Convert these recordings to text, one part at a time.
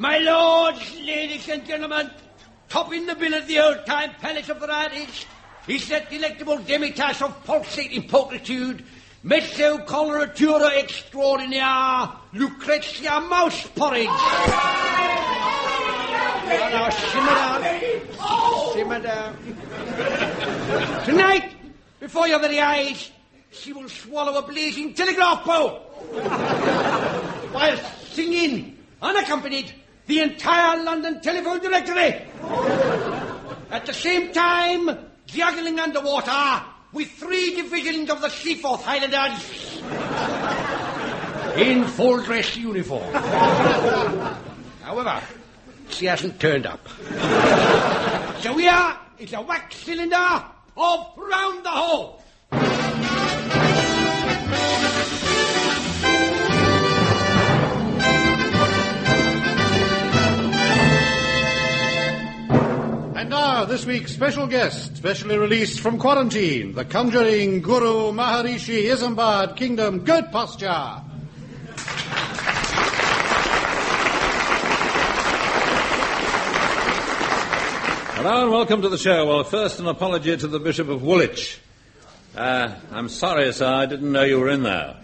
My lords, ladies and gentlemen, topping the bill at the old-time Palace of Varieties is that delectable demitasse of pulsating pulchritude, mezzo coloratura extraordinaire, Lucrezia mouse porridge. Now, simmer down. Tonight, before your very eyes, she will swallow a blazing telegraph pole while singing, unaccompanied, the entire London telephone directory. At the same time, juggling underwater with 3 divisions of the Seaforth Highlanders in full dress uniform. However, she hasn't turned up. So here is a wax cylinder of Round the Hole. And now, this week's special guest, specially released from quarantine, the conjuring Guru Maharishi Isambard Kingdom Good Posture. Hello and welcome to the show. Well, first an apology to the Bishop of Woolwich. I'm sorry, sir, I didn't know you were in there.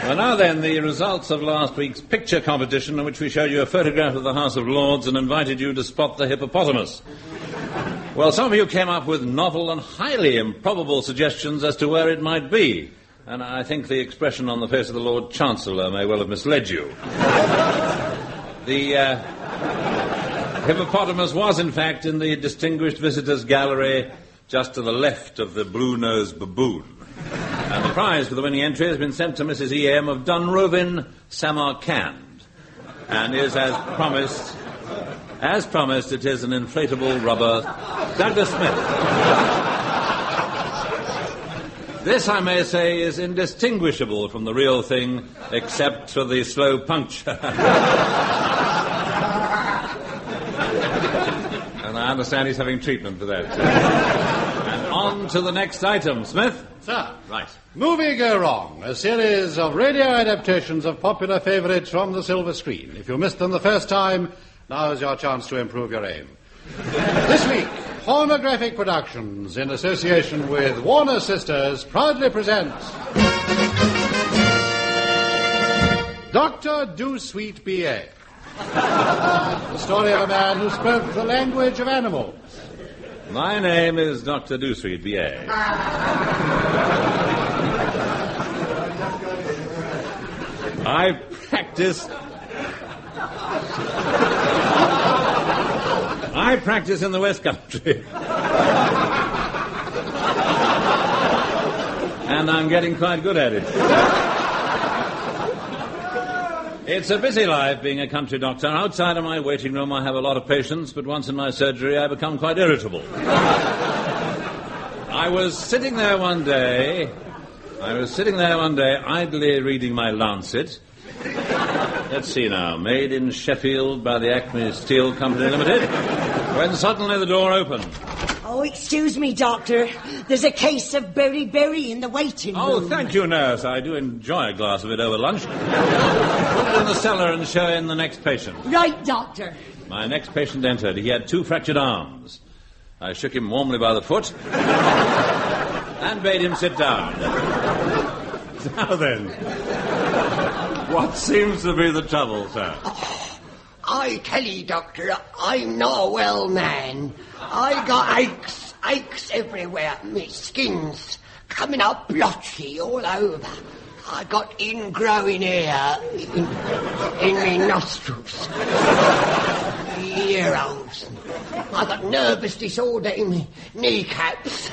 Well, now then, the results of last week's picture competition in which we showed you a photograph of the House of Lords and invited you to spot the hippopotamus. Well, some of you came up with novel and highly improbable suggestions as to where it might be. And I think the expression on the face of the Lord Chancellor may well have misled you. The hippopotamus was, in fact, in the Distinguished Visitors Gallery just to the left of the blue-nosed baboon. And the prize for the winning entry has been sent to Mrs. E.M. of Dunrovin, Samarkand. And is, as promised, it is an inflatable rubber Douglas Smith. This, I may say, is indistinguishable from the real thing, except for the slow puncture. And I understand he's having treatment for that. And on to the next item. Smith? Sir. Right. Movie Go Wrong, a series of radio adaptations of popular favourites from the silver screen. If you missed them the first time, now is your chance to improve your aim. This week, Horne Graphic Productions, in association with Warner Sisters, proudly presents Dr. Doosweet, B.A. The story of a man who spoke the language of animals. My name is Dr. Doosweet, B.A. I practice in the West Country. And I'm getting quite good at it. It's a busy life being a country doctor. Outside of my waiting room I have a lot of patients, but once in my surgery I become quite irritable. I was sitting there one day idly reading my Lancet. Let's see now, made in Sheffield by the Acme Steel Company Limited, when suddenly the door opened. Oh, excuse me, Doctor. There's a case of berry in the waiting room. Oh, thank you, nurse. I do enjoy a glass of it over lunch. Put it in the cellar and show in the next patient. Right, Doctor. My next patient entered. He had 2 fractured arms. I shook him warmly by the foot and bade him sit down. Now then, what seems to be the trouble, sir? Oh, I tell you, Doctor, I'm not a well man. I got aches everywhere. My skin's coming up blotchy all over. I got ingrowing hair in my nostrils, ear holes. I got nervous disorder in my kneecaps,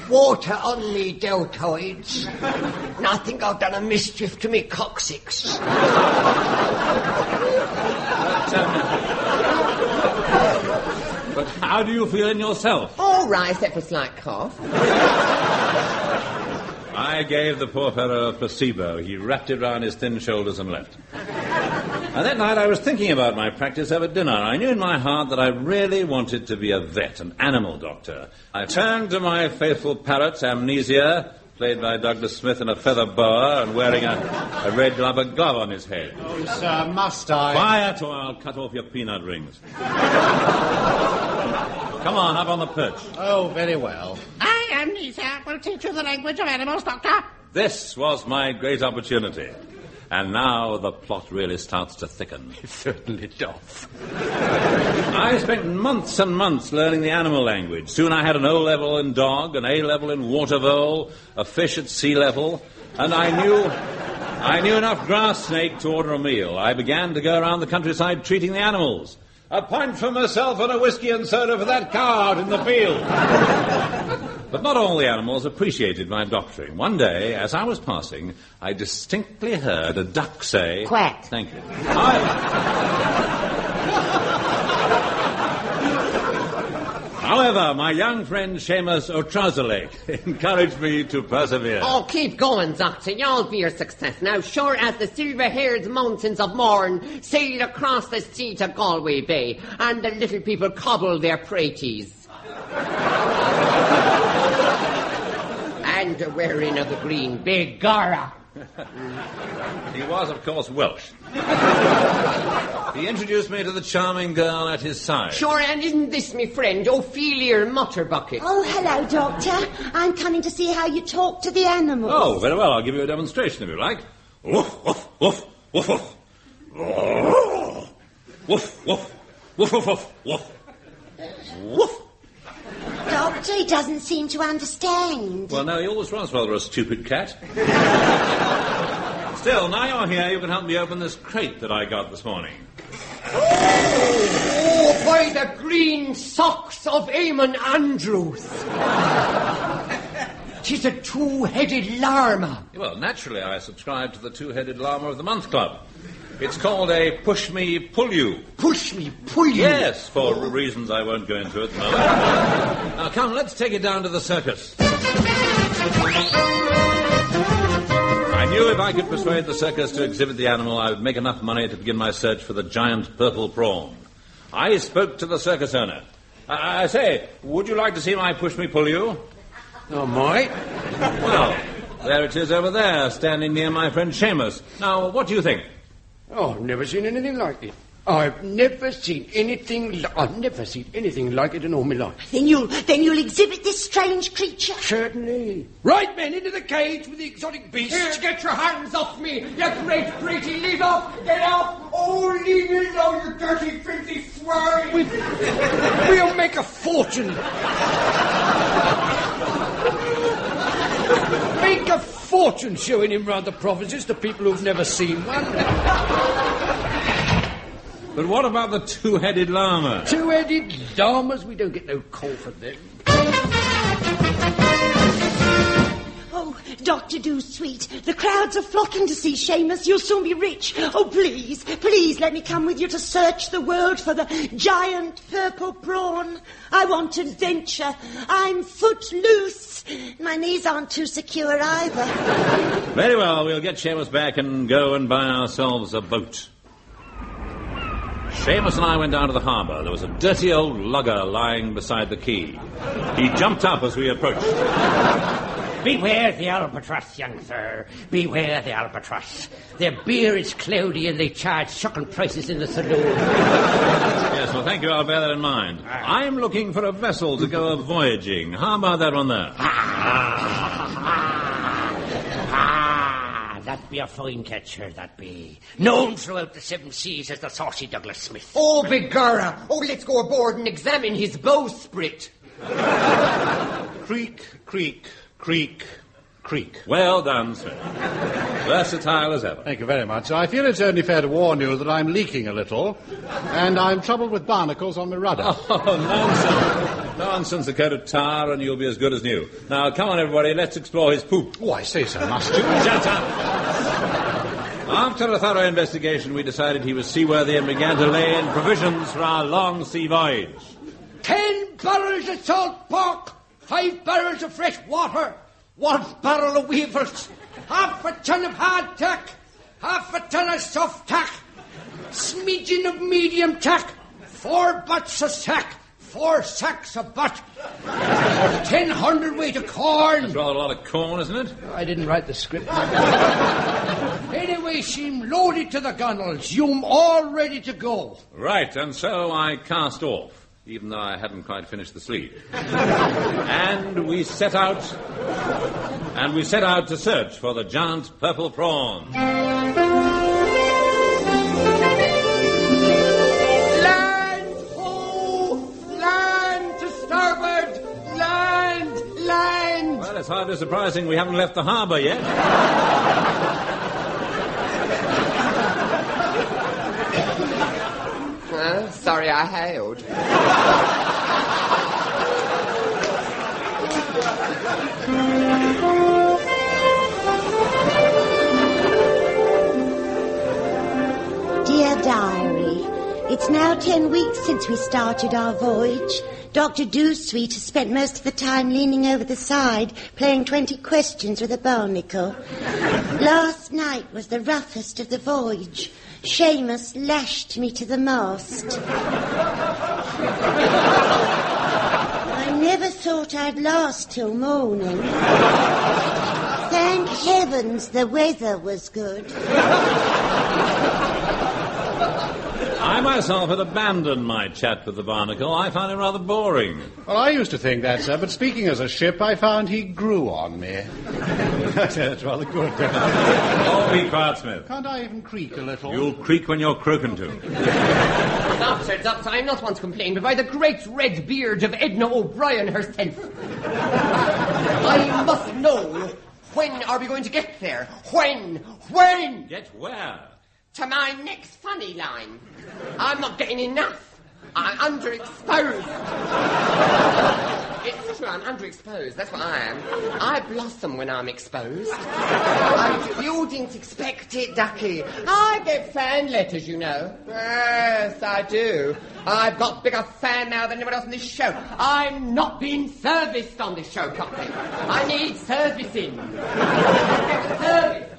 water on me deltoids, and I think I've done a mischief to me coccyx. But how do you feel in yourself? All right, except a slight cough. I gave the poor fellow a placebo. He wrapped it round his thin shoulders and left. And that night I was thinking about my practice over dinner. I knew in my heart that I really wanted to be a vet, an animal doctor. I turned to my faithful parrot, Amnesia, played by Douglas Smith in a feather boa and wearing a red rubber glove on his head. Oh, sir, must I? Quiet or I'll cut off your peanut rings. Come on, up on the perch. Oh, very well. I am Nisa. Will teach you the language of animals, Doctor. This was my great opportunity. And now the plot really starts to thicken. It certainly does. I spent months and months learning the animal language. Soon I had an O level in dog, an A level in water vole, a fish at sea level, and I knew enough grass snake to order a meal. I began to go around the countryside treating the animals. A pint for myself and a whiskey and soda for that cow out in the field. But not all the animals appreciated my doctoring. One day, as I was passing, I distinctly heard a duck say... Quack. Thank you. However, my young friend Seamus O'Trouserleg encouraged me to persevere. Oh, keep going, Doctor. You'll be your success. Now, sure as the silver-haired mountains of Horne sailed across the sea to Galway Bay, and the little people cobbled their praties. And the wearing of the green begorra. He was, of course, Welsh. He introduced me to the charming girl at his side. Sure, and isn't this me friend, Ophelia Mutterbucket? Oh, hello, Doctor. I'm coming to see how you talk to the animals. Oh, very well. I'll give you a demonstration if you like. Woof, woof, woof, woof, woof. Woof, woof, woof, woof, woof, woof. Woof. Doctor, he doesn't seem to understand. Well, no, he always was rather a stupid cat. Still, now you're here, you can help me open this crate that I got this morning. Oh, by the green socks of Eamon Andrews. 'Tis a two-headed llama. Well, naturally, I subscribe to the Two-Headed Llama of the Month Club. It's called a Push Me, Pull You. Push me, pull you. Yes, for reasons I won't go into at the moment. Now, come, let's take it down to the circus. I knew if I could persuade the circus to exhibit the animal, I would make enough money to begin my search for the giant purple prawn. I spoke to the circus owner. I say, would you like to see my Push Me, Pull You? Oh, my. Well, there it is over there, standing near my friend Seamus. Now, what do you think? Oh, I've never seen anything like it. I've never seen anything like it in all my life. Then you'll exhibit this strange creature. Certainly. Right, men, into the cage with the exotic beast. Here, get your hands off me, you great pretty. Leave off, get off. Oh, leave me alone, you dirty, filthy swine. We'll make a fortune. Make a fortune showing him round the provinces to people who've never seen one. But what about the Two-Headed Llama? Two-headed llamas? We don't get no call for them. Oh, Dr. Doosweet, the crowds are flocking to see Seamus. You'll soon be rich. Oh, please, please let me come with you to search the world for the giant purple prawn. I want adventure. I'm footloose. My knees aren't too secure either. Very well, we'll get Seamus back and go and buy ourselves a boat. Seamus and I went down to the harbour. There was a dirty old lugger lying beside the quay. He jumped up as we approached. Beware the albatross, young sir. Beware the albatross. Their beer is cloudy and they charge sucking prices in the saloon. Yes, well, thank you. I'll bear that in mind. I'm looking for a vessel to go a-voyaging. How about that one there? That be a fine catcher, that be. Known throughout the seven seas as the saucy Douglas Smith. Oh, begorra. Oh, let's go aboard and examine his bowsprit. Creak, creak, creak, creak. Well done, sir. Versatile as ever. Thank you very much. I feel it's only fair to warn you that I'm leaking a little, and I'm troubled with barnacles on the rudder. Oh, nonsense. Nonsense, a coat of tar and you'll be as good as new. Now, come on, everybody, let's explore his poop. Oh, I say so, must you? Shut up! After a thorough investigation, we decided he was seaworthy and began to lay in provisions for our long sea voyage. 10 barrels of salt pork, 5 barrels of fresh water, 1 barrel of weevils, half a ton of hard tack, half a ton of soft tack, smidgen of medium tack, 4 butts of sack, 4 sacks of butt, 10 hundredweight of corn. That's rather a lot of corn, isn't it? I didn't write the script. Anyway, she'm loaded to the gunnels. You'm all ready to go. Right, and so I cast off, even though I hadn't quite finished the sleeve. And we set out to search for the giant purple prawn. Land, ho! Land to starboard! Land! Land! Well, it's hardly surprising we haven't left the harbour yet. Sorry I hailed. Dear Diary, it's now 10 weeks since we started our voyage. Dr. Doosweet has spent most of the time leaning over the side, playing 20 questions with a barnacle. Last night was the roughest of the voyage. Seamus lashed me to the mast. I never thought I'd last till morning. Thank heavens the weather was good. I myself had abandoned my chat with the barnacle. I found him rather boring. Well, I used to think that, sir, but speaking as a ship, I found he grew on me. That's rather good. Oh, be quiet, Smith. Can't I even creak a little? You'll creak when you're croaking to. Doctor, I'm not one to complain, but by the great red beard of Edna O'Brien herself. I must know, when are we going to get there? When? Get where? To my next funny line. I'm not getting enough. I'm underexposed. It's true, I'm underexposed. That's what I am. I blossom when I'm exposed. You didn't expect it, Ducky. I get fan letters, you know. Yes, I do. I've got bigger fan mail than anyone else on this show. I'm not being serviced on this show properly. I need servicing. Service.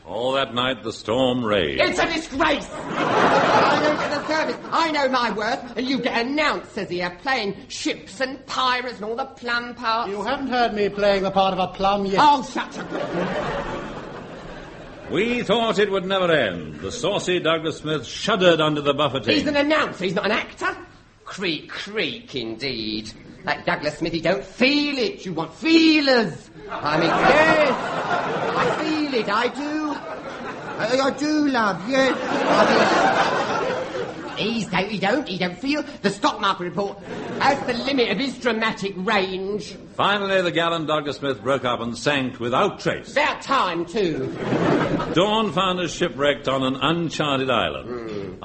All that night the storm raged. It's a disgrace! I don't get the service. I know my worth, and you get announced as here, playing ships and pirates and all the plum parts. You haven't heard me playing the part of a plum yet. Oh, shut up. We thought it would never end. The saucy Douglas Smith shuddered under the buffeting. He's an announcer, he's not an actor. Creak, creak, indeed. That Douglas Smith, he don't feel it. You want feelers. I mean, yes. I feel it, I do. I do, love, yes. He don't feel. The stock market report has the limit of his dramatic range. Finally, the gallant Douglas Smith broke up and sank without trace. About time, too. Dawn found us shipwrecked on an uncharted island.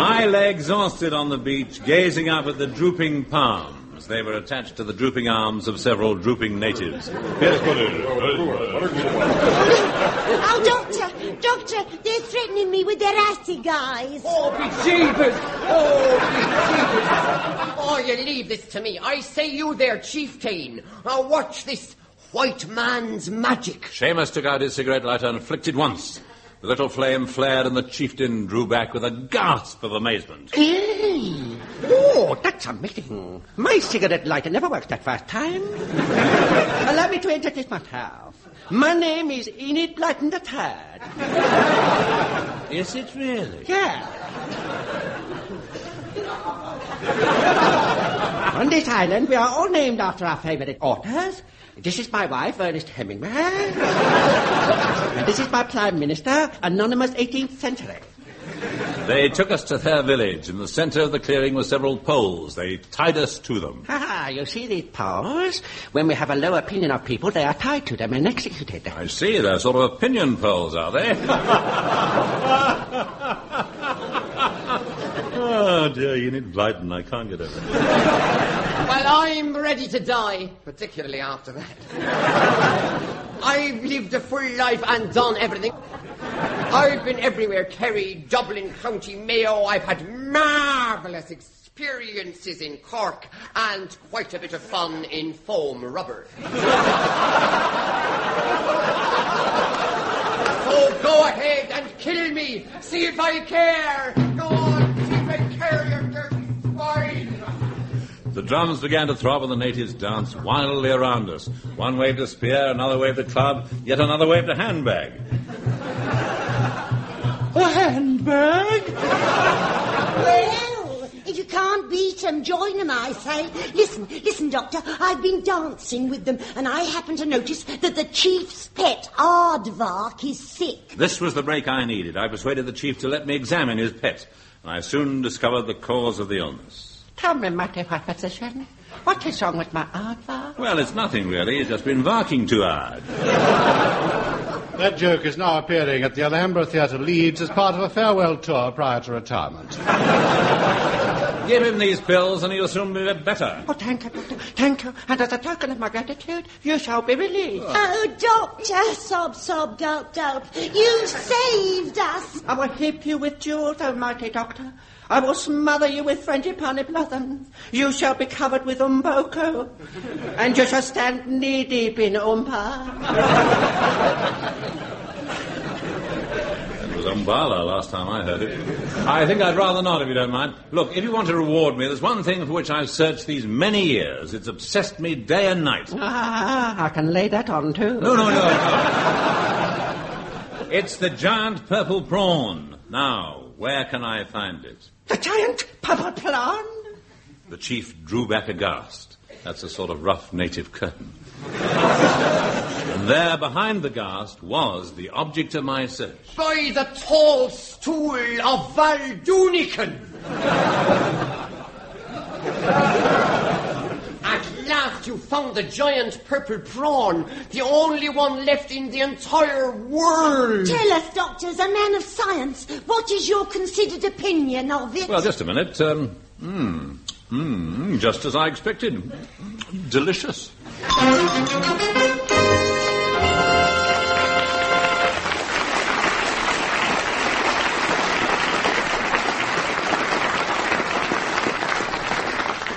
I lay exhausted on the beach, gazing up at the drooping palms. They were attached to the drooping arms of several drooping natives. Oh, Doctor, they're threatening me with their assy guys. Oh, bejeebers! Oh, bejeebers! Oh, you leave this to me. I say you there, chieftain. Now watch this white man's magic. Seamus took out his cigarette lighter and flicked it once. The little flame flared and the chieftain drew back with a gasp of amazement. Oh, that's amazing. My cigarette lighter never worked that first time. Allow me to introduce myself. My name is Enid Blyton III. Is it really? Yeah. On this island, we are all named after our favorite authors. This is my wife, Ernest Hemingway. And this is my Prime Minister, anonymous 18th century. They took us to their village. In the centre of the clearing were several poles. They tied us to them. You see these poles? When we have a low opinion of people, they are tied to them and executed. I see. They're sort of opinion poles, are they? Oh, dear Enid Blyton, I can't get over it. Well, I'm ready to die, particularly after that. I've lived a full life and done everything. I've been everywhere, Kerry, Dublin, County Mayo. I've had marvellous experiences in Cork and quite a bit of fun in foam rubber. So Go ahead and kill me. See if I care. Go on, see if I care, you dirty swine. The drums began to throb and the natives danced wildly around us. One waved a spear, another waved a club, yet another waved a handbag. A handbag? Well, if you can't beat 'em, join 'em, I say. Listen, Doctor, I've been dancing with them, and I happen to notice that the chief's pet, Aardvark, is sick. This was the break I needed. I persuaded the chief to let me examine his pet, and I soon discovered the cause of the illness. Tell me, my dear physician, what is wrong with my Aardvark? Well, it's nothing really. He's just been barking too hard. That joke is now appearing at the Alhambra Theatre, Leeds, as part of a farewell tour prior to retirement. Give him these pills and he'll soon be better. Oh, thank you, Doctor. Thank you. And as a token of my gratitude, you shall be released. Oh, Doctor, sob, sob, gulp, gulp. You saved us. I will heap you with jewels, O mighty Doctor. I will smother you with frangipani blossoms. You shall be covered with umboko. And you shall stand knee-deep in umpa. It was Umbala last time I heard it. I think I'd rather not, if you don't mind. Look, if you want to reward me, there's one thing for which I've searched these many years. It's obsessed me day and night. Ah, I can lay that on, too. No. It's the giant purple prawn. Now, where can I find it? The giant purple prawn? The chief drew back aghast. That's a sort of rough native curtain. And there, behind the ghast, was the object of my search. By the tall stool of Valdunican. At last you found the giant purple prawn, the only one left in the entire world. Tell us, Doctor, as a man of science, what is your considered opinion of it? Well, just a minute. Just as I expected. Delicious.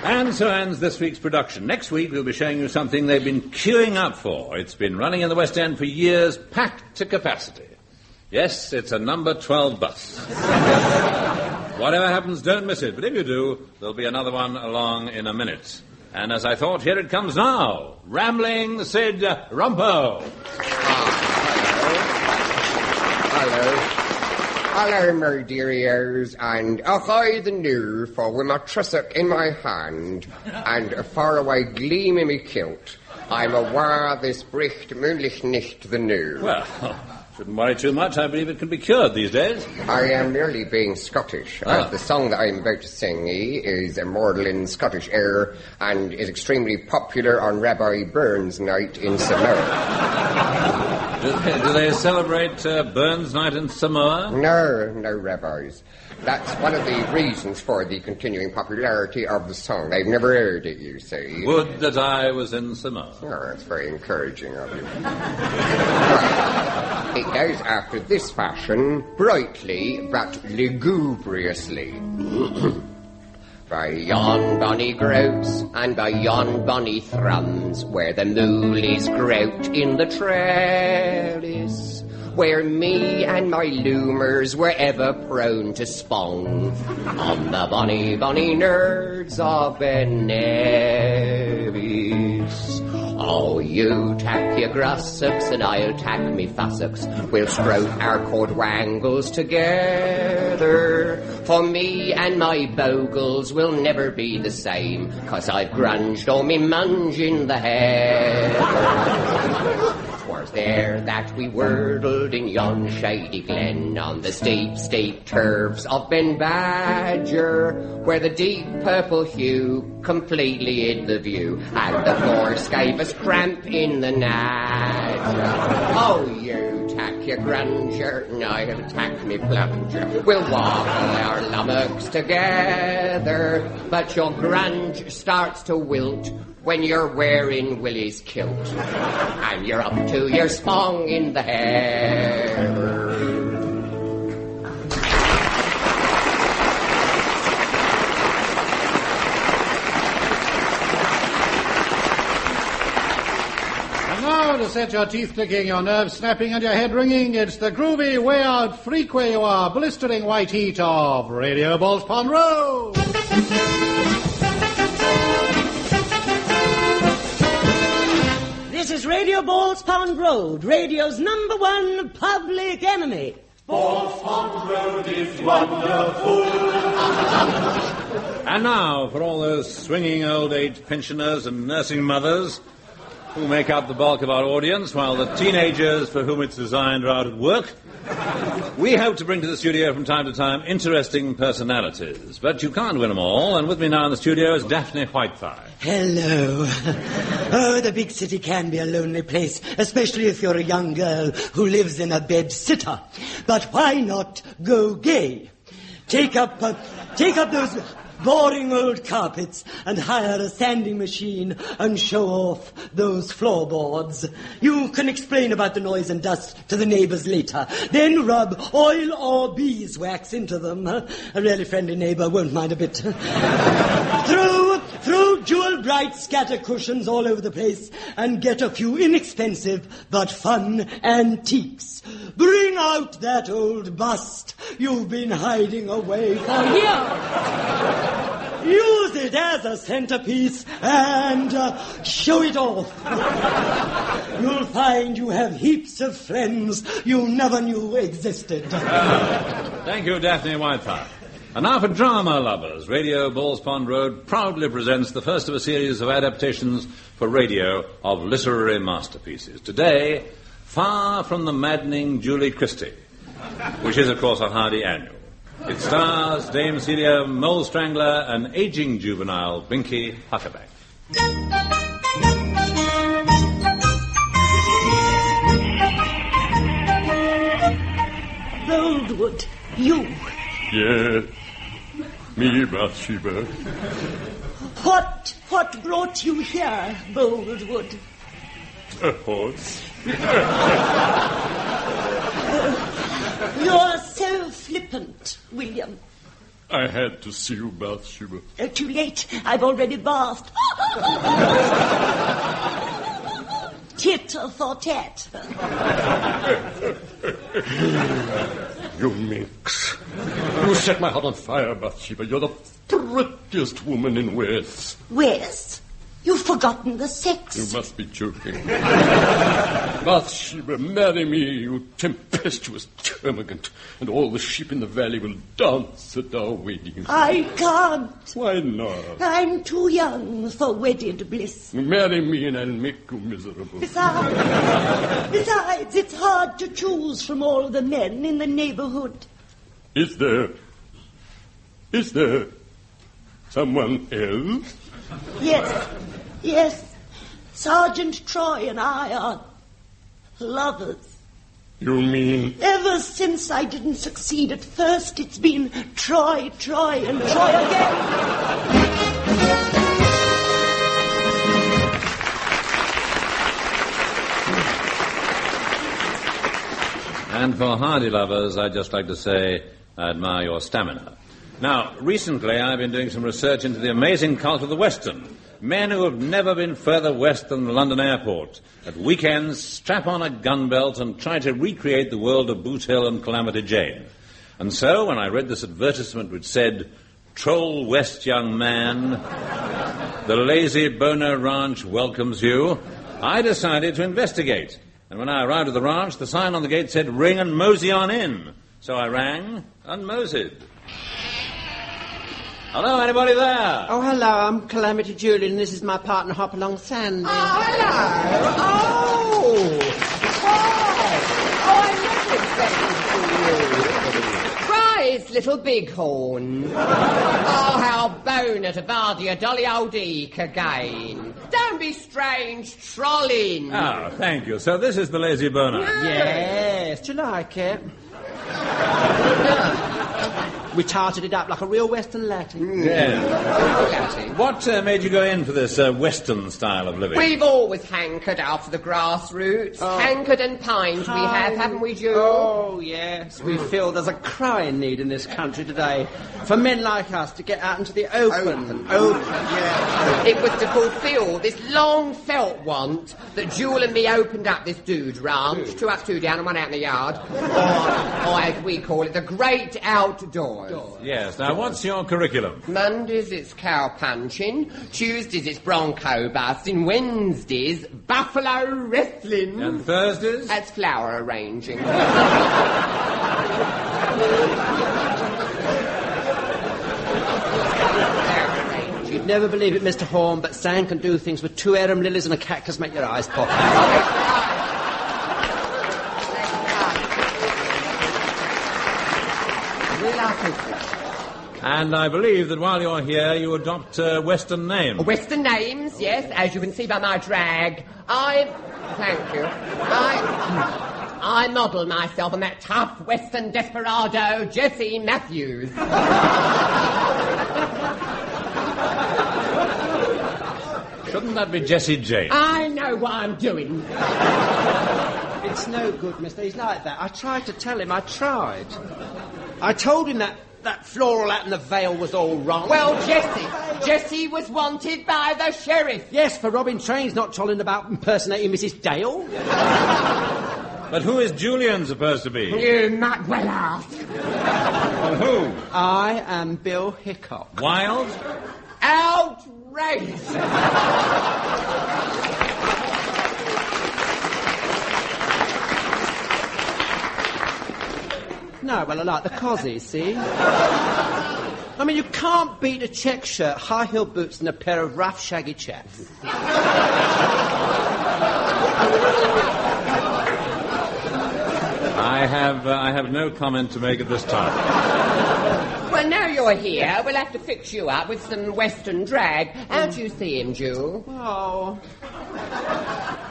And so ends this week's production. Next week we'll be showing you something they've been queuing up for. It's been running in the West End for years, packed to capacity. Yes, it's a number 12 bus. Whatever happens, don't miss it. But if you do, there'll be another one along in a minute. And as I thought, here it comes now. Rambling Sid Rumpo. Hello, my dear ears, and ahoy the new, for with my trussock in my hand, and a faraway gleam in me kilt, I'm aware this bricht moonlich nicht the new. Well, shouldn't worry too much. I believe it can be cured these days. I am merely being Scottish. The song that I'm about to sing is a maudlin Scottish air and is extremely popular on Rabbi Burns' night in Samoa. Do they celebrate Burns' night in Samoa? No rabbis. That's one of the reasons for the continuing popularity of the song. They've never heard it, you see. Would that I was in Samoa. Oh, that's very encouraging of you. It goes after this fashion, brightly but lugubriously. By yon bonny grouse and by yon bonny thrums, where the moolies grout in the trellis, where me and my loomers were ever prone to spawn, on the bonny, bonny nerds of Ben Nevis. Oh, you tack your grossucks and I'll tack me fossocks. We'll sprout our cordwangles together. For me and my bogles will never be the same, 'cause I've grunged all me munge in the head. 'Twas there that we whirled in yon shady glen, on the steep, steep turfs of Ben Badger, where the deep purple hue completely hid the view, and the force gave us cramp in the nadir. Oh, you tack your grandeur, and I'll tack me plunger. We'll wobble our lummocks together, but your grunge starts to wilt when you're wearing Willie's kilt, and you're up to your spong in the hair. And now to set your teeth clicking, your nerves snapping, and your head ringing. It's the groovy, way-out freak where you are, blistering white heat of Radio Balls Pond Road. This is Radio Balls Pond Road, radio's #1 public enemy. Balls Pond Road is wonderful. And now, for all those swinging old age pensioners and nursing mothers who make up the bulk of our audience, while the teenagers for whom it's designed are out at work, we hope to bring to the studio from time to time interesting personalities. But you can't win them all, and with me now in the studio is Daphne Whitethigh. Hello. Oh, the big city can be a lonely place, especially if you're a young girl who lives in a bed-sitter. But why not go gay? Take up those boring old carpets and hire a sanding machine and show off those floorboards. You can explain about the noise and dust to the neighbors later. Then rub oil or beeswax into them. A really friendly neighbor won't mind a bit. Throw jewel-bright scatter cushions all over the place and get a few inexpensive but fun antiques. Bring out that old bust you've been hiding away for years. Use it as a centerpiece and show it off. You'll find you have heaps of friends you never knew existed. Thank you, Daphne Whitethigh. And now for drama lovers, Radio Balls Pond Road proudly presents the first of a series of adaptations for radio of literary masterpieces. Today, Far from the Maddening Julie Christie, which is, of course, a hardy annual. It stars Dame Celia Mole Strangler and aging juvenile Binky Huckaback. Boldwood, you. Yes, me, Bathsheba. What brought you here, Boldwood? A horse. You're so flippant, William. I had to see you, Bathsheba. Too late. I've already bathed. Tit for tat. You minx. You set my heart on fire, Bathsheba. You're the prettiest woman in West. Wes, you've forgotten the sex. You must be joking. Bathsheba, marry me, you tempestuous termagant, and all the sheep in the valley will dance at our wedding. I can't. Why not? I'm too young for wedded bliss. Marry me and I'll make you miserable. Besides, it's hard to choose from all the men in the neighborhood. Is there someone else? Yes. Sergeant Troy and I are lovers. You mean? Ever since I didn't succeed at first, it's been Troy, and Troy again. And for hardy lovers, I'd just like to say I admire your stamina. Now, recently I've been doing some research into the amazing cult of the Western. Men who have never been further west than the London airport. At weekends, strap on a gun belt and try to recreate the world of Boot Hill and Calamity Jane. And so, when I read this advertisement which said, Troll West young man, the Lazy Boner Ranch welcomes you, I decided to investigate. And when I arrived at the ranch, the sign on the gate said, ring and mosey on in. So I rang and moseyed. Hello, anybody there? Oh, hello, I'm Calamity Julie, and this is my partner, Hopalong Sandy. Oh, hello. I never expected to see you. Rise, little bighorn. Oh, how boner to bother your dolly old eek again. Don't be strange, trolling. Oh, thank you. So this is the Lazy Boner. Yes, do you like it? We tarted it up like a real Western laddie. Yeah. What made you go in for this Western style of living? We've always hankered after the grassroots. Hankered and pined we have, haven't we, Jules? Oh, yes. We feel there's a crying need in this country today for men like us to get out into the open. Open, yeah. It was to fulfil this long-felt want that Jewel and me opened up this dude ranch, 2 up, 2 down and 1 out in the yard, or as we call it, the great outdoors. Yes. Now, what's your curriculum? Mondays it's cow punching, Tuesdays it's bronco busting, Wednesdays buffalo wrestling. And Thursdays? That's flower arranging. You'd never believe it, Mr. Horne, but Sam can do things with 2 arum lilies and a cactus make your eyes pop. And I believe that while you're here, you adopt Western names. Western names, yes, as you can see by my drag. Thank you. I model myself on that tough Western desperado, Jesse Matthews. Shouldn't that be Jessie James? I know what I'm doing. It's no good, mister. He's like that. I tried to tell him. I tried. I told him that floral hat and the veil was all wrong. Well, Jesse was wanted by the sheriff. Yes, for robbing trains, not trolling about impersonating Mrs. Dale. But who is Julian supposed to be? You might well ask. Well, who? I am Bill Hickok. Wild? Outrageous. No, well, I like the cosy, see? I mean, you can't beat a check shirt, high-heel boots and a pair of rough, shaggy chaps. I have no comment to make at this time. Well, now you're here, we'll have to fix you up with some Western drag. How do you see him, Jewel? Oh,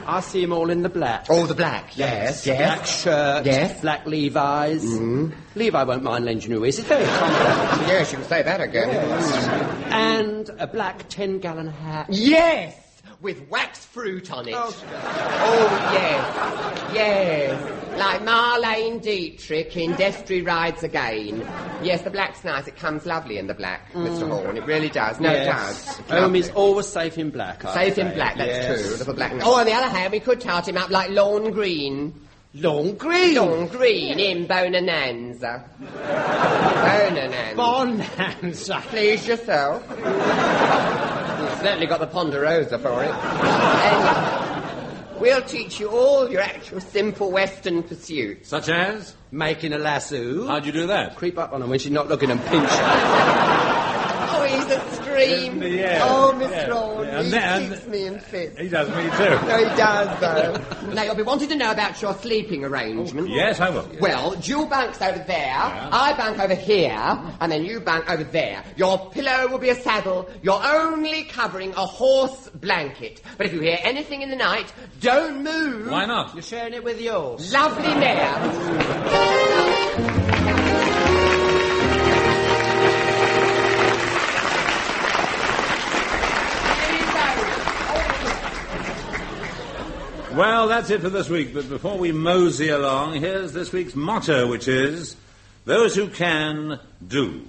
I see him all in the black. Oh, the black, yes. Black shirt, yes. Black Levi's. Levi won't mind lending you his. It's very comfortable. Yes, you can say that again. Yes. And a black 10-gallon hat. Yes! With wax fruit on it. Oh, yes. Like Marlene Dietrich in Destry Rides Again. Yes, the black's nice. It comes lovely in the black, Mr. Horne. It really does. No, it does. Home is always safe in black, Safe in black, that's true. Little black. Oh, on the other hand, we could tart him up like lawn green. Lawn green? Lawn green in Bonanza. Bonanza. Please yourself. You've certainly got the Ponderosa for it. And we'll teach you all your actual simple Western pursuits. Such as? Making a lasso. How'd you do that? Creep up on her when she's not looking and pinch her. Oh, he's a scream. Yeah. Oh, Mr. Horne, Yeah. he kicks me in fits. He does me too. No, he does, though. Now, you'll be wanting to know about your sleeping arrangement. Yes, I will. Well, Jewel bunks over there, I bunk over here, and then you bunk over there. Your pillow will be a saddle. You're only covering a horse blanket. But if you hear anything in the night, don't move. Why not? You're sharing it with yours. Lovely mare. Well, that's it for this week, but before we mosey along, here's this week's motto, which is, those who can, do.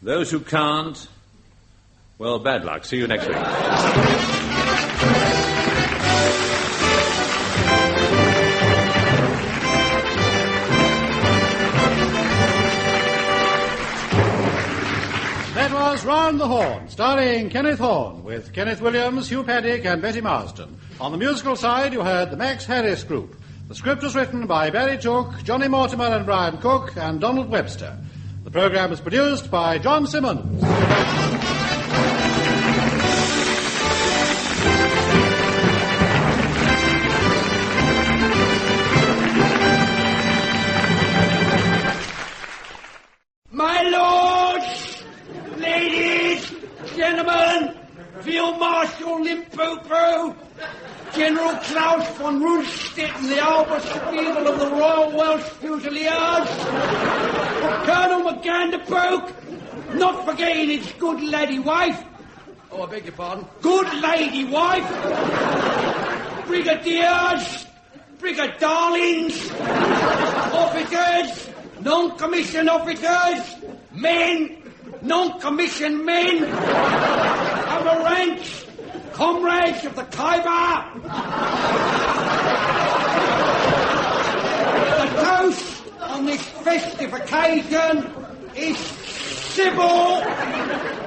Those who can't, well, bad luck. See you next week. That was Round the Horne, starring Kenneth Horne, with Kenneth Williams, Hugh Paddick and Betty Marsden. On the musical side, you heard the Max Harris Group. The script was written by Barry Took, Johnny Mortimer and Brian Cook, and Donald Webster. The program was produced by John Simmons. My lords, ladies, gentlemen, Field Marshal Limpopo, General Klaus von Rundstedt and the Albert Spiegel of the Royal Welsh Fusiliers, Colonel McGanderpoke, not forgetting his good lady wife. Oh, I beg your pardon? Good lady wife. Brigadiers, brigadarlings, officers, non-commissioned officers, men, non-commissioned men, other ranks, comrades of the Khyber. The toast on this festive occasion is civil.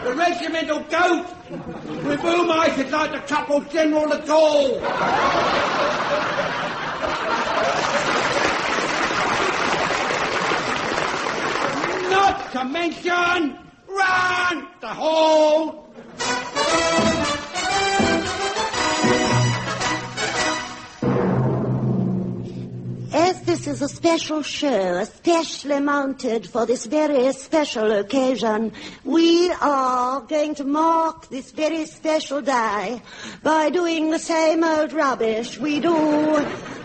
The regimental goat, with whom I should like to couple General de Gaulle. Not to mention, run the whole. As this is a special show, especially mounted for this very special occasion, we are going to mark this very special day by doing the same old rubbish we do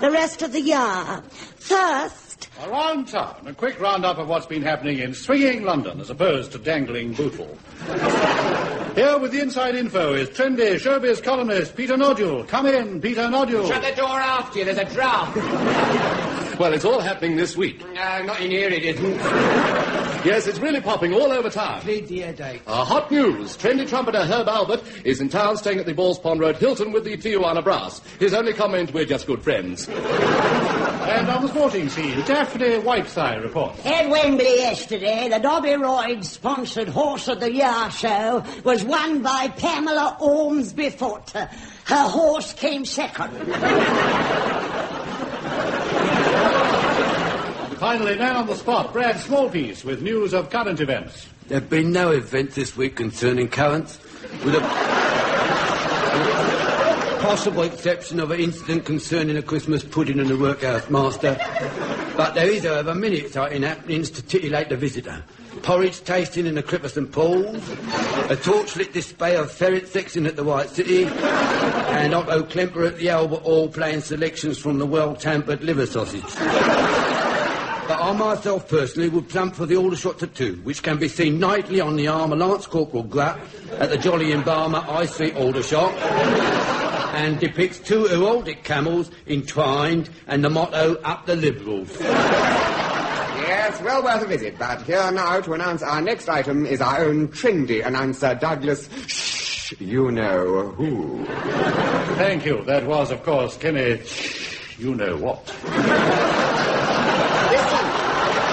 the rest of the year. First, around town, a quick roundup of what's been happening in swinging London as opposed to dangling Bootle. Here with the inside info is trendy showbiz columnist Peter Nodule. Come in, Peter Nodule. Shut the door after you, there's a draft. Well, it's all happening this week. No, not in here it isn't. Yes, it's really popping all over town. Plead the headache. Hot news. Trendy trumpeter Herb Albert is in town staying at the Balls Pond Road Hilton with the Tijuana Brass. His only comment, we're just good friends. And on the sporting scene, Daphne Whiteside reports. at Wembley yesterday, the Dobby Royd-sponsored Horse of the Year show was won by Pamela Ormsby Foot. Her horse came second. Finally, man on the spot, Brad Smallpiece, with news of current events. There have been no events this week concerning currents, with a possible exception of an incident concerning a Christmas pudding and the workhouse master. But there is, however, many exciting happenings to titillate the visitor. Porridge tasting in the Clipper St Paul's, a torchlit display of ferret sexing at the White City, and Otto Klemper at the Albert Hall playing selections from the well-tampered liver sausage. But I myself personally would plump for the Aldershot Tattoo, which can be seen nightly on the arm of Lance Corporal Grutt at the Jolly Embalmer High Street Aldershot, and depicts two heraldic camels entwined and the motto, "Up the Liberals." Yes, well worth a visit, but here now to announce our next item is our own trendy announcer, Douglas Shh, you know who. Thank you. That was, of course, Kenneth, you know what.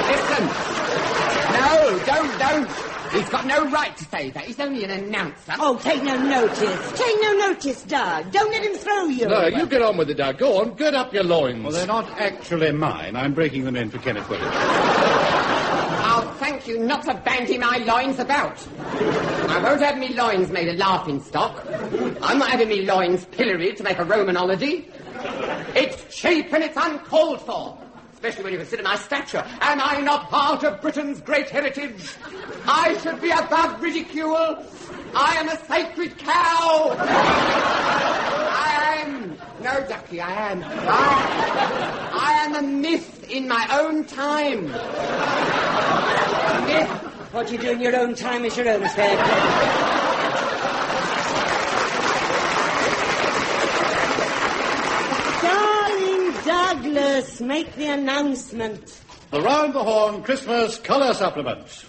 Listen. No, don't. He's got no right to say that. He's only an announcer. Oh, take no notice. Take no notice, Doug. Don't let him throw you. No, you get on with it, Doug. Go on, gird up your loins. Well, they're not actually mine. I'm breaking them in for Kenneth Williams. I'll thank you not to bandy my loins about. I won't have me loins made a laughing stock. I'm not having me loins pilloried to make a Roman holiday. It's cheap and it's uncalled for. Especially when you consider my stature. Am I not part of Britain's great heritage? I should be above ridicule. I am a sacred cow. I am. No, Ducky, I am. I am a myth in my own time. Myth. What you do in your own time is your own affair. Douglas, make the announcement. Around the Horne Christmas colour supplement.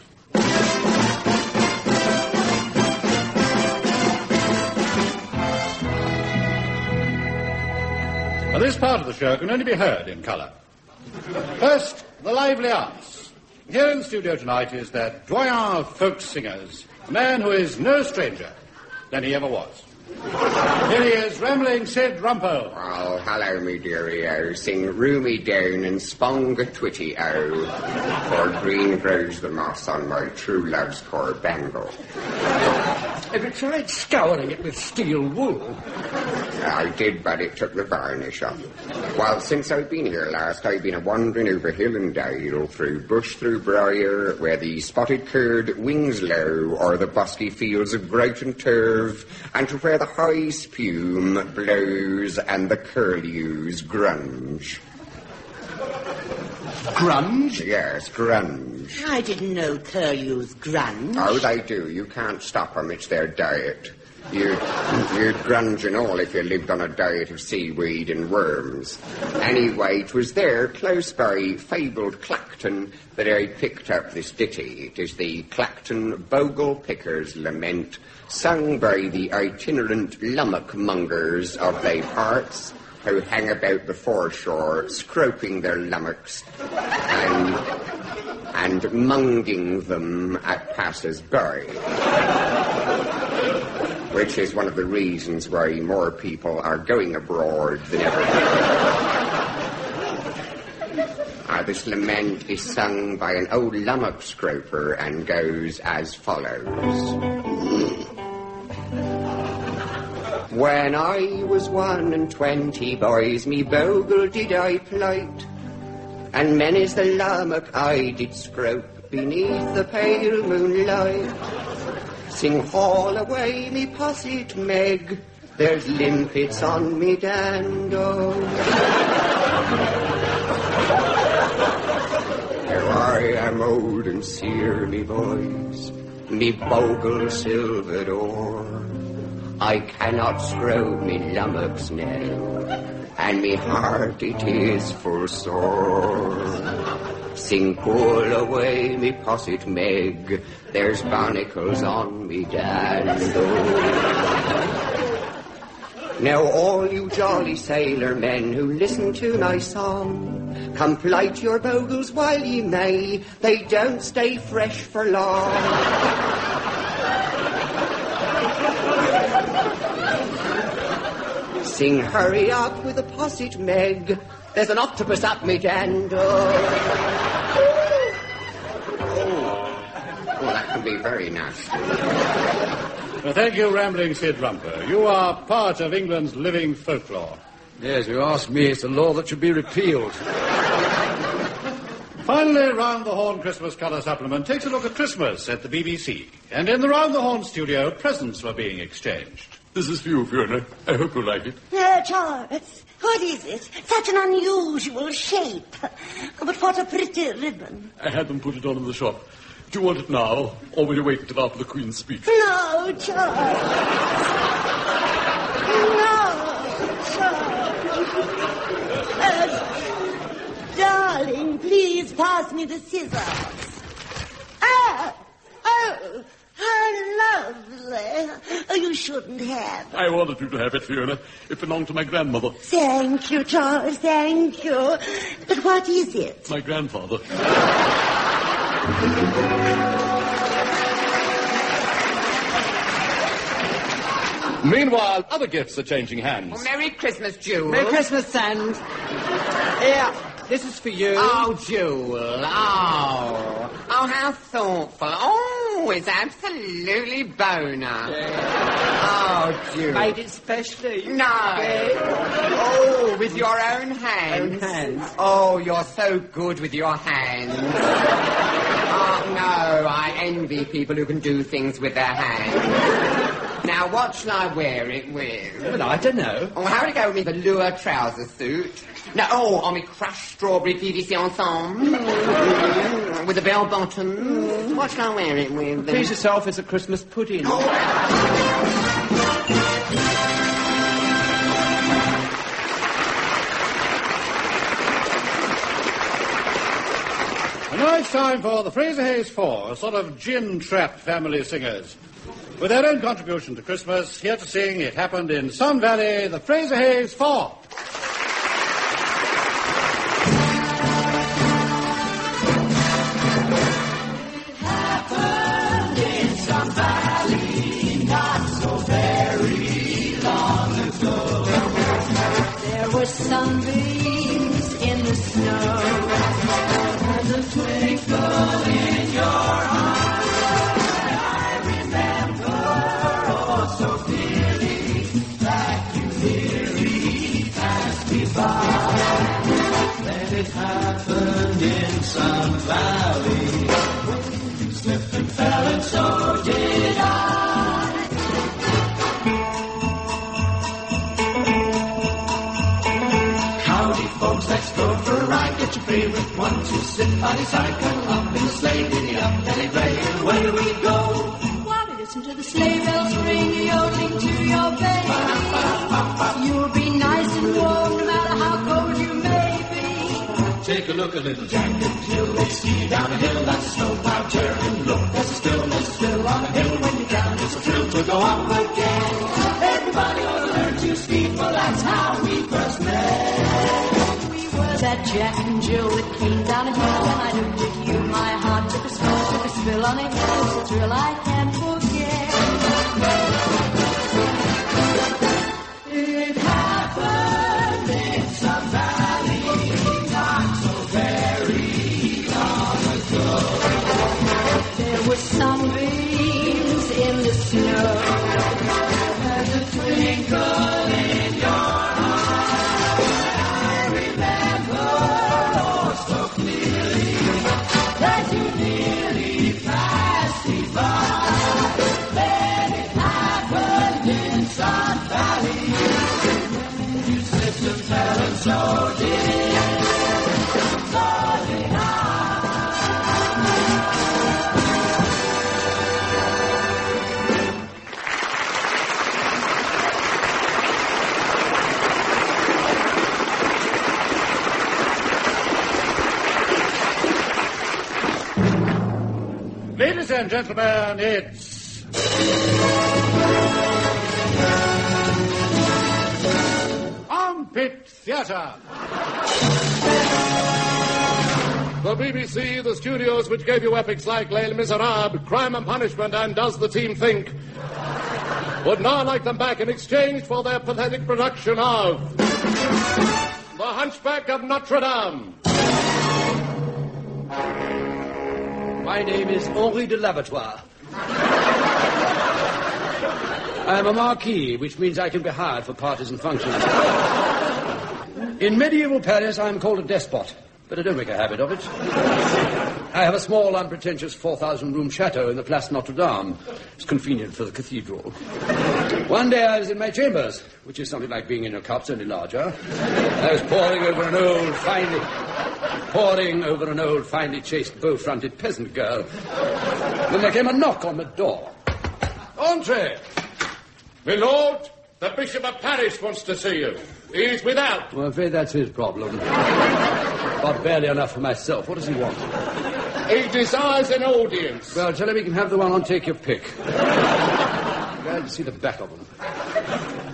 Now, this part of the show can only be heard in colour. First, the lively arts. Here in the studio tonight is that doyen of folk singers, a man who is no stranger than he ever was. Here he is, rambling Sid Rumpole. Oh, hello, me dearie-o. Sing Roomy Down and Sponga Twitty-o. For green grows the moss on my true love's poor bangle. Have you tried scouring it with steel wool? I did, but it took the varnish off. Well, since I've been here last, I've been a-wandering over hill and dale, through bush, through briar, where the spotted curd wings low, or the bosky fields of grout and turf, and to where the high spume blows and the curlews grunge. Grunge? Yes, grunge. I didn't know curlews grunge. Oh, they do. You can't stop them. It's their diet. You'd grunge and all if you lived on a diet of seaweed and worms. Anyway, 'twas there, close by fabled Clacton, that I picked up this ditty. It is the Clacton Bogle Picker's Lament, sung by the itinerant lummock-mongers of they parts, who hang about the foreshore, scroping their lummocks and munging them at passers-by. Which is one of the reasons why more people are going abroad than ever. This lament is sung by an old lummock scroper and goes as follows. When I was 21, boys, me bogle did I plight, and many's the lummock I did scrope beneath the pale moonlight. Sing haul away me posset Meg, there's limpets on me dando. Here I am old and sere, me boys, me bogle silvered o'er. I cannot scrope me lummocks now, and me heart it is full sore. Sing pull away me posset Meg, there's barnacles on me dando. Now all you jolly sailor men who listen to my song, come plight your bogles while ye may, they don't stay fresh for long. Sing hurry up with a posset Meg, there's an octopus up me dando. Oh, that can be very nasty. Well, thank you, Rambling Sid Rumper. You are part of England's living folklore. Yes, you ask me, it's a law that should be repealed. Finally, Round the Horne Christmas Colour Supplement takes a look at Christmas at the BBC. And in the Round the Horne studio, presents were being exchanged. This is for you, Fiona. I hope you like it. Charles, what is it? Such an unusual shape. But what a pretty ribbon. I had them put it on in the shop. Do you want it now, or will you wait until after the Queen's speech? No, Charles. No, Charles. Darling, please pass me the scissors. Oh, how lovely. Oh, you shouldn't have. I wanted you to have it, Fiona. It belonged to my grandmother. Thank you, Charles, thank you. But what is it? My grandfather. Meanwhile, other gifts are changing hands. Oh, Merry Christmas, Jewel. Merry Christmas, Sand. Here, this is for you. Oh, Jewel. Oh, how thoughtful. Oh, it's absolutely boner. Oh, Jewel. Made it specially. No. Oh, with your own hands. Oh, you're so good with your hands. Oh, no, I envy people who can do things with their hands. Now, what shall I wear it with? Well, I don't know. Oh, how would it go with me velour trouser suit? No, on me crushed strawberry PVC ensemble. With a bell bottom. What shall I wear it with? Please yourself, it's a Christmas pudding. And now it's time for the Fraser Hayes Four, a sort of gin-trapped family singers. With their own contribution to Christmas, here to sing It Happened in Sun Valley, the Fraser Hayes Four. Happened in Sun Valley, not so very long ago. There were sunbeams in the snow, and a twinkle in your eye. Then it happened in Sun Valley. You slipped and fell, and so did I. Howdy, folks, let's go for a ride. Get your favorite one to sit on his cycle up in the sleigh, giddy up, Nelly Gray, where do we go? While we listen to the sleigh bells ring, yodeling to your baby, you'll be nice and warm no matter how cold you may be. Take a look, a little Jack and Jill, they ski down a hill, that's a snowplow turn. Look, there's a still on a hill. When you're down, it's a thrill to go up again. Everybody ought to learn to ski, for that's how we first met. We were that Jack and Jill that came down a hill, and I looked at you, my heart took a spill on a hill. It's a thrill I can't forget. It happened in some valley, not so very long ago. There were sunbeams in the snow, and a twinkle in your eye. I remember oh so clearly that you nearly passed me by. Then it happened in Sun Valley. You slipped and fell, and so did I. Ladies and gentlemen, it's... Armpit Theatre. The BBC, the studios which gave you epics like Les Miserables, Crime and Punishment, and Does the Team Think, would now like them back in exchange for their pathetic production of The Hunchback of Notre Dame. My name is Henri de Lavatoire. I am a marquis, which means I can be hired for parties and functions. In medieval Paris, I am called a despot, but I don't make a habit of it. I have a small, unpretentious 4,000-room chateau in the Place Notre Dame. It's convenient for the cathedral. One day I was in my chambers, which is something like being in a cups, only larger. I was poring over an old, finely chased, bow-fronted peasant girl. When there came a knock on the door. Entree! My lord, the Bishop of Paris wants to see you. He's without. Well, I'm afraid that's his problem. But barely enough for myself. What does he want? He desires an audience. Well, tell him he can have the one on take your pick. Glad to see the back of him.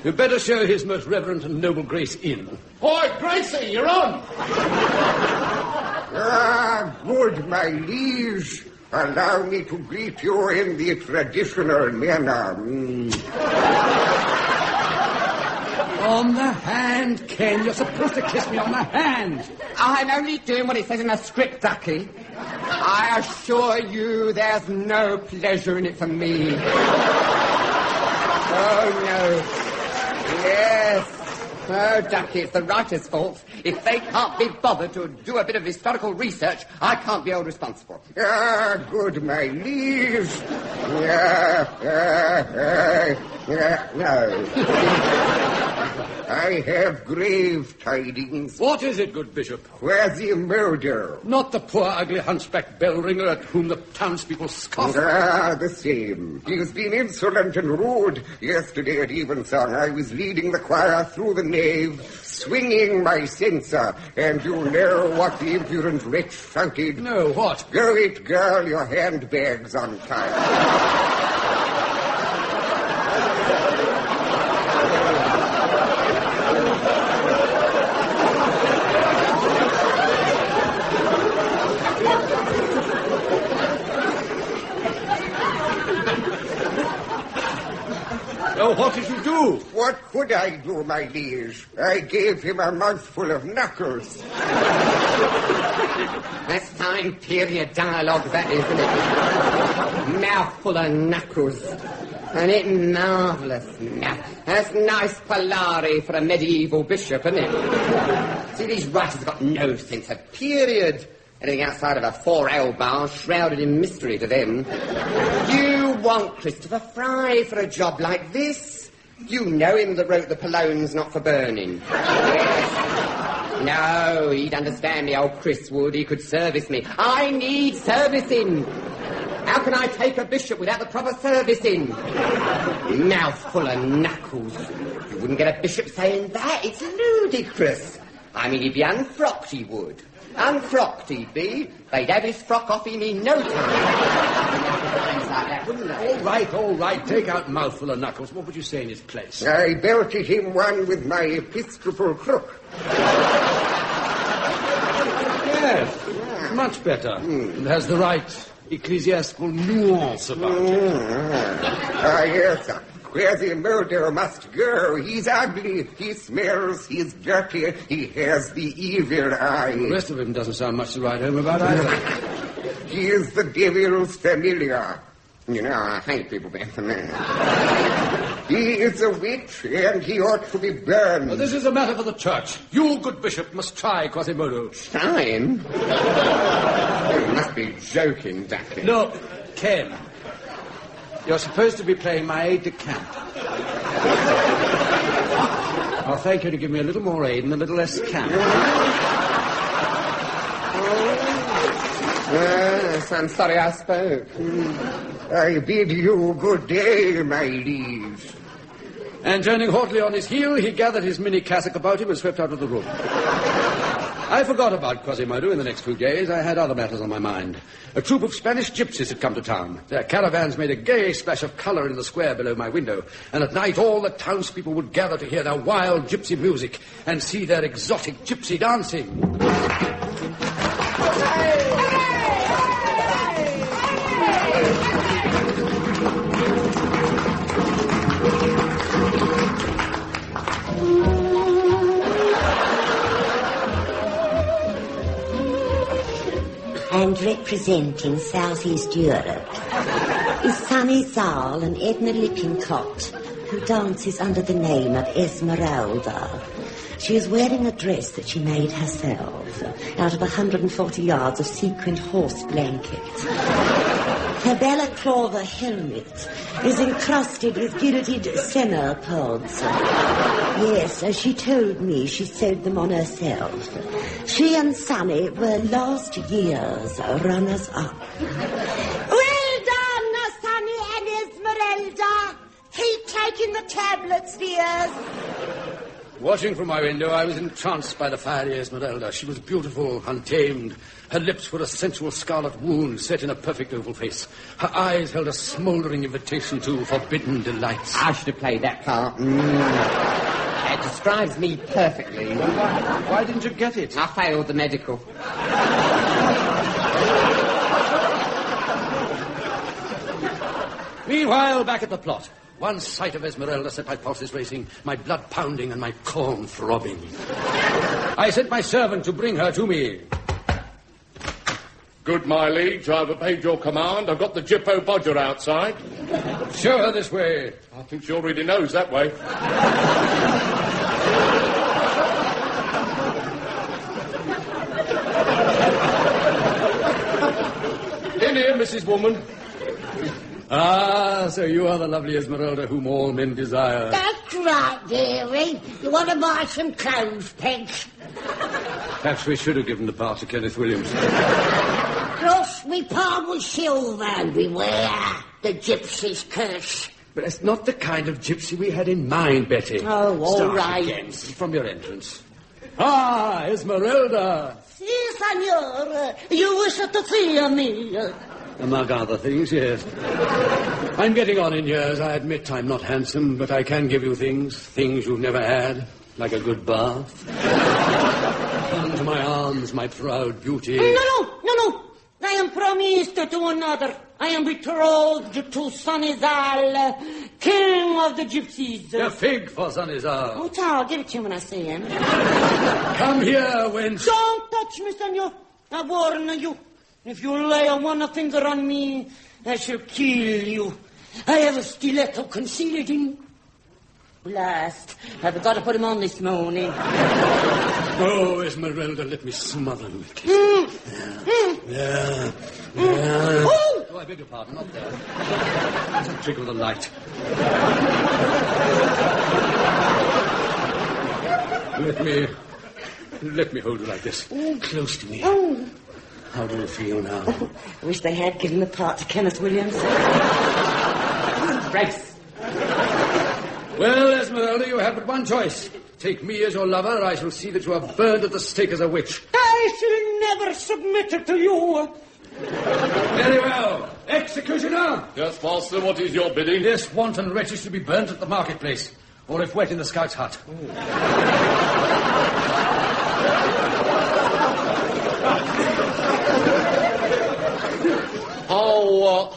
You'd better show his most reverend and noble grace in. Boy, Gracie, you're on. Good, my liege. Allow me to greet you in the traditional manner. On the hand, Ken. You're supposed to kiss me on the hand. I'm only doing what it says in the script, Ducky. I assure you there's no pleasure in it for me. Oh, no. Yes. Oh, Ducky, it's the writer's fault. If they can't be bothered to do a bit of historical research, I can't be held responsible. Good, my liege. No. I have grave tidings. What is it, good bishop? Where's the murder? Not the poor, ugly, hunchback bell ringer at whom the townspeople scoff. The same. He's been insolent and rude. Yesterday at evensong, I was leading the choir through the nave, swinging my censer, and you know what the impudent wretch shouted? No, what? Go it, girl, your handbag's on fire. Oh, what did you do? What could I do, my liege? I gave him a mouthful of knuckles. That's time period dialogue, that is, isn't it? Mouthful of knuckles. And it marvellous. That's nice Polari for a medieval bishop, isn't it? See, these writers have got no sense of period. Anything outside of a 4L bar shrouded in mystery to them. You want Christopher Fry for a job like this? You know him that wrote The Pologne's Not for Burning. Yes. No, he'd understand me, old Chris would. He could service me. I need servicing. How can I take a bishop without the proper servicing? Mouthful of knuckles. You wouldn't get a bishop saying that. It's ludicrous. I mean, he'd be unfrocked, he would. Unfrocked he'd be. They'd have his frock off him in no time. Things like that, wouldn't they? All right. Take out mouthful of knuckles. What would you say in his place? I belted him one with my episcopal crook. Yes, much better. And has the right ecclesiastical nuance about it. Yes, sir. Where the murderer must go. He's ugly, he smells, he's dirty, he has the evil eye. The rest of him doesn't sound much to write home about either. He is the devil's familiar. You know, I hate people being familiar. He is a witch, and he ought to be burned. Well, this is a matter for the church. You, good bishop, must try Quasimodo. Try him? You must be joking, Ducky. Look, Ken. You're supposed to be playing my aide-de-camp. I'll thank you to give me a little more aid and a little less camp. Yes, I'm sorry I spoke. I bid you good day, my liege. And turning haughtily on his heel, he gathered his mini cassock about him and swept out of the room. I forgot about Quasimodo in the next few days. I had other matters on my mind. A troop of Spanish gypsies had come to town. Their caravans made a gay splash of colour in the square below my window, and at night all the townspeople would gather to hear their wild gypsy music and see their exotic gypsy dancing. And representing Southeast Europe is Sunny Zal, an Edna Lippincott, who dances under the name of Esmeralda. She is wearing a dress that she made herself out of 140 yards of sequined horse blanket. Her balaclava helmet is encrusted with gilded senna pods. Yes, as she told me, she sewed them on herself. She and Sonny were last year's runners-up. Well done, Sonny and Esmeralda. Keep taking the tablets, dears. Watching from my window, I was entranced by the fiery Esmeralda. She was beautiful, untamed. Her lips were a sensual scarlet wound set in a perfect oval face. Her eyes held a smouldering invitation to forbidden delights. I should have played that part. It describes me perfectly. Why didn't you get it? I failed the medical. Meanwhile, back at the plot. One sight of Esmeralda set my pulses racing, my blood pounding and my corn throbbing. I sent my servant to bring her to me. Good, my liege. I've obeyed your command. I've got the Jippo Bodger outside. Show her this way. I think she already knows that way. In here, Mrs. Woman. Ah, so you are the lovely Esmeralda whom all men desire. That's right, dearie. You want to buy some clothes, Pegs? Perhaps we should have given the part to Kenneth Williams. Cross me palm with silver, beware the gypsy's curse. But that's not the kind of gypsy we had in mind, Betty. Oh, all Start right. again, from your entrance. Ah, Esmeralda. Si, senor. You wish to see me. Among other things, yes. I'm getting on in years. I admit I'm not handsome, but I can give you things you've never had, like a good bath. Come to my arms, my proud beauty. No. I am promised to another. I am betrothed to Sanizal, king of the gypsies. A fig for Sanizal. Oh, I'll give it to you when I see him. Come here, wench. Don't touch me, senor. I warn you. If you lay one finger on me, I shall kill you. I have a stiletto concealed in... Blast. I forgot to put him on this morning. Oh, Esmeralda, let me smother you. Yeah. Oh, I beg your pardon, not there. It's a trick of the light. Let me hold you like this. Close to me. Oh. How do you feel now? I wish they had given the part to Kenneth Williams. Race. Well, Esmeralda, you have but one choice. Take me as your lover, or I shall see that you are burned at the stake as a witch. I shall never submit it to you. Very well. Executioner! Yes, Master, what is your bidding? This wanton wretch is to be burnt at the marketplace, or if wet in the scout's hut.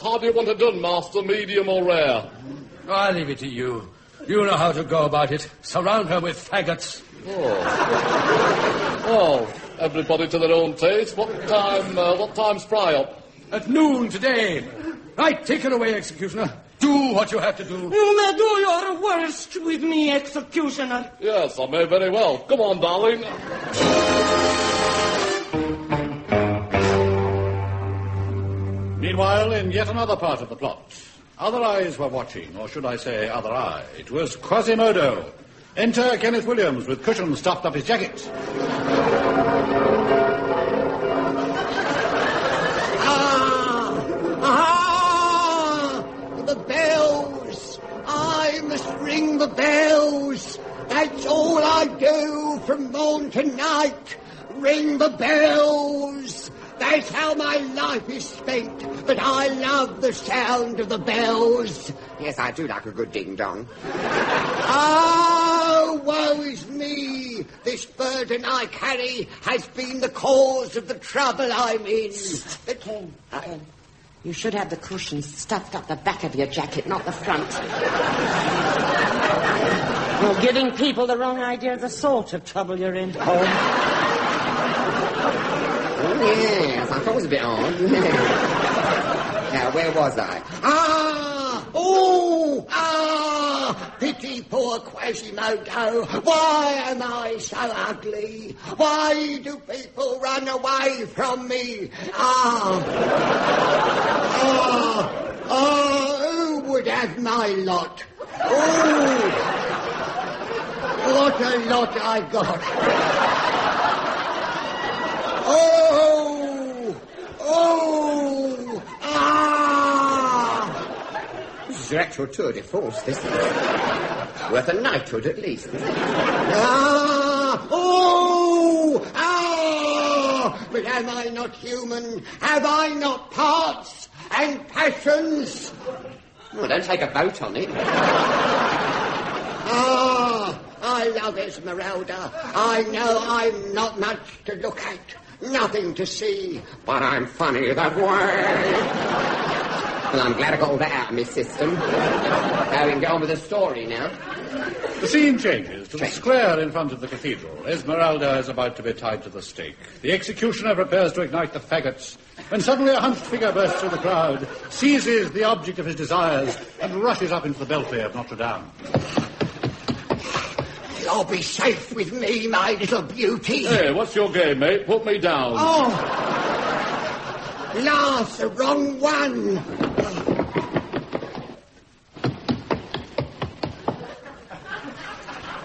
How do you want it done, Master? Medium or rare? I'll leave it to you. You know how to go about it. Surround her with faggots. Oh, everybody to their own taste. What time's fry up? At noon today. Right, take her away, Executioner. Do what you have to do. You may do your worst with me, Executioner. Yes, I may very well. Come on, darling. Meanwhile, in yet another part of the plot, other eyes were watching, or should I say other eye. It was Quasimodo. Enter Kenneth Williams with cushions stuffed up his jacket. The bells! I must ring the bells! That's all I do from morn to night. Ring the bells! That's how my life is spent, but I love the sound of the bells. Yes, I do like a good ding-dong. Oh, woe is me! This burden I carry has been the cause of the trouble I'm in. Ken, you should have the cushions stuffed up the back of your jacket, not the front. You're giving people the wrong idea of the sort of trouble you're in. Oh, yes, I thought it was a bit odd. Now, where was I? Pity poor Quasimodo. Why am I so ugly? Why do people run away from me? Who would have my lot? What a lot I got. This is your actual tour de force, this is. Worth a knighthood at least. But am I not human? Have I not parts and passions? Well, don't take a vote on it. I love Esmeralda. I know I'm not much to look at, nothing to see, but I'm funny that way. Well, I'm glad I got all that out of my system. Now we can get on with the story now. The scene changes to the square in front of the cathedral. Esmeralda is about to be tied to the stake. The executioner prepares to ignite the faggots, when suddenly a hunched figure bursts through the crowd, seizes the object of his desires, and rushes up into the belfry of Notre Dame. You'll be safe with me, my little beauty. Hey, what's your game, mate? Put me down. Last, the wrong one.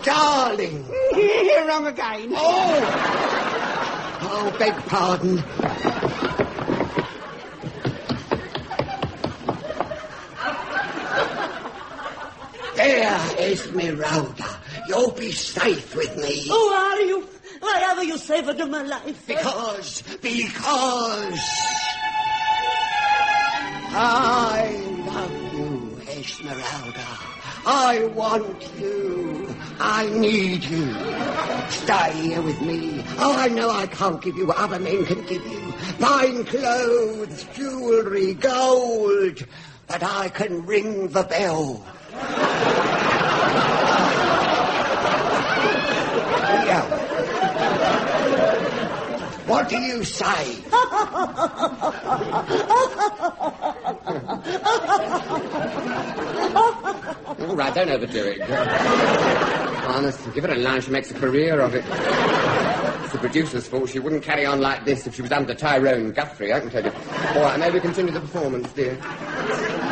Darling. Wrong again. Oh, beg pardon. There, Esmeralda. You'll be safe with me. Oh, are you? Why ever you saved my life? Because I love you, Esmeralda. I want you. I need you. Stay here with me. I know I can't give you what other men can give you. Fine clothes, jewelry, gold. But I can ring the bell. What do you say? All right, don't overdo it. Honestly, give her a line, she makes a career of it. It's the producer's fault. She wouldn't carry on like this if she was under Tyrone Guthrie, I can tell you. All right, maybe continue the performance, dear.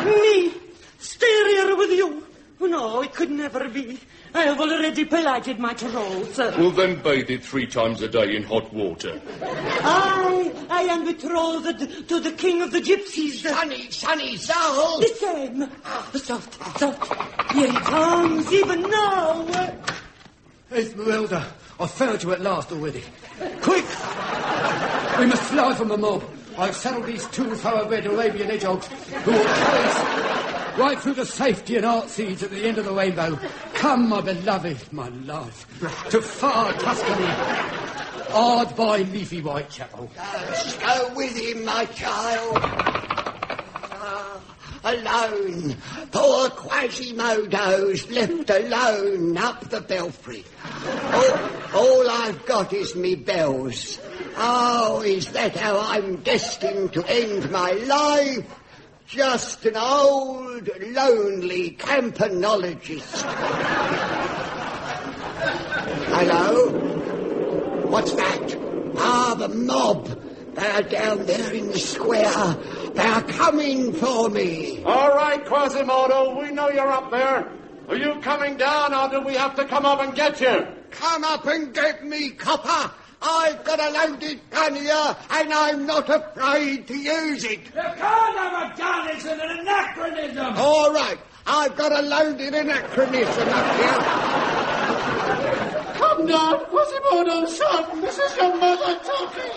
Me? Stay here with you? Oh, no, it could never be. I have already pollited my Tyrol, sir. Well, then bathe it 3 times a day in hot water. I am betrothed to the king of the gypsies. Sonny soul! The same. Soft. Here he comes, even now. Esmeralda, I've found you at last already. Quick! We must fly from the mob. I've saddled these 2 thoroughbred Arabian hedgehogs who will carry us right through the safety and art seeds at the end of the rainbow. Come, my beloved, my love, to far Tuscany, hard by leafy Whitechapel. Go with him, my child. Alone. Poor Quasimodo's left alone up the belfry. All I've got is me bells. Oh, is that how I'm destined to end my life? Just an old, lonely campanologist. Hello? What's that? Ah, the mob. They're down there in the square. They're coming for me. All right, Quasimodo, we know you're up there. Are you coming down, or do we have to come up and get you? Come up and get me, copper. I've got a loaded gun here, and I'm not afraid to use it. You can't have a gun, it's an anachronism. All right, I've got a loaded anachronism up here. Come down, Quasimodo, son. This is your mother talking.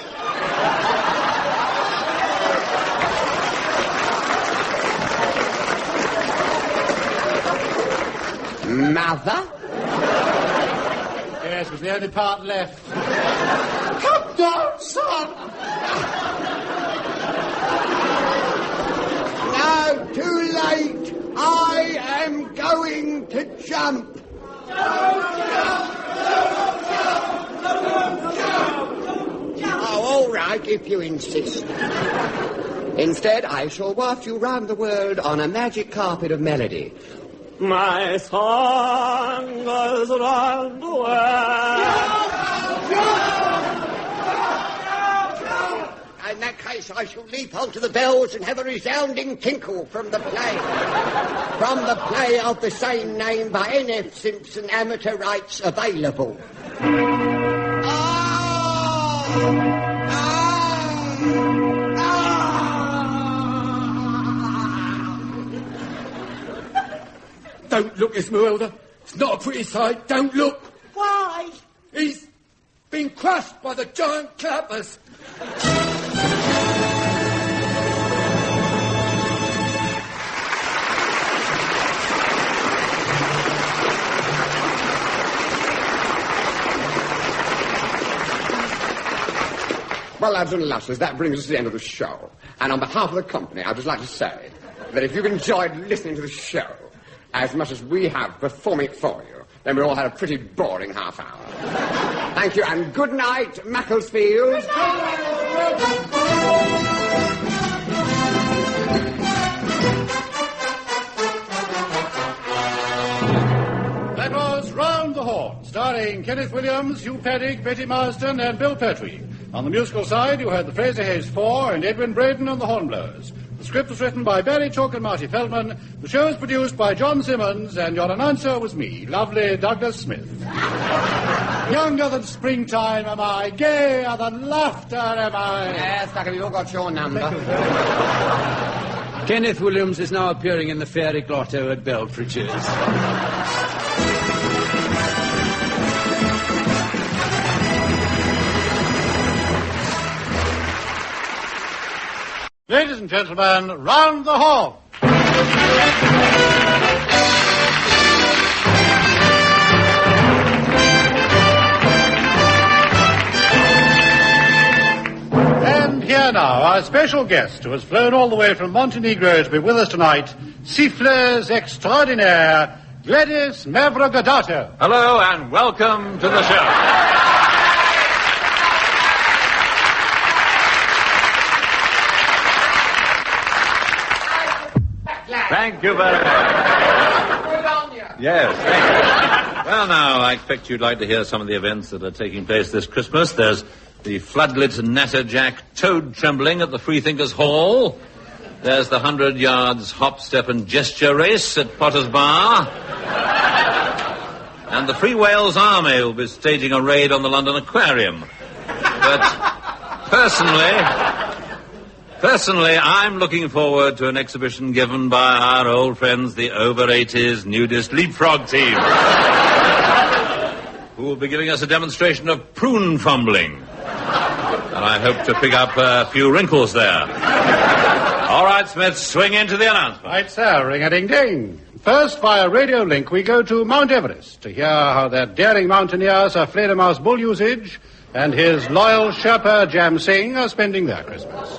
Mother? Yes, it was the only part left. Come down, son. No, too late. I am going to jump. Oh, all right, if you insist. Instead, I shall waft you round the world on a magic carpet of melody. My song goes round the world. In that case, I shall leap onto the bells and have a resounding tinkle from the play. From the play of the same name by N.F. Simpson, amateur rights available. Don't look, Esmeralda. It's not a pretty sight. Don't look. Why? He's been crushed by the giant clappers. Well, lads and lasses, that brings us to the end of the show. And on behalf of the company, I'd just like to say that if you've enjoyed listening to the show as much as we have performing it for you, then we all had a pretty boring half hour. Thank you, and good night, Macclesfield. Good night. That was Round the Horne, starring Kenneth Williams, Hugh Paddick, Betty Marsden, and Bill Pertwee. On the musical side, you heard the Fraser Hayes Four and Edwin Braden and the Hornblowers. The script was written by Barry Chalk and Marty Feldman. The show was produced by John Simmons, and your announcer was me, lovely Douglas Smith. Younger than springtime am I, gayer than laughter am I. Yes, Tucker, we've all got your number. Kenneth Williams is now appearing in the Fairy Grotto at Belfridge's. Ladies and gentlemen, Round the Horne. And here now, our special guest, who has flown all the way from Montenegro to be with us tonight, Siffleuse Extraordinaire, Gladys Mavrocordato. Hello, and welcome to the show. Thank you very much. Yes, thank you. Well, now, I expect you'd like to hear some of the events that are taking place this Christmas. There's the floodlit Natterjack toad trembling at the Freethinkers' Hall. There's the 100 yards hop, step and gesture race at Potter's Bar. And the Free Wales Army will be staging a raid on the London Aquarium. But personally, I'm looking forward to an exhibition given by our old friends, the over-80s nudist leapfrog team, who will be giving us a demonstration of prune fumbling. And I hope to pick up a few wrinkles there. All right, Smith, swing into the announcement. Right, sir. Ring-a-ding-ding. First, via radio link, we go to Mount Everest to hear how that daring mountaineer, Sir Fledermaus Bull Usage, and his loyal Sherpa Jam Singh are spending their Christmas.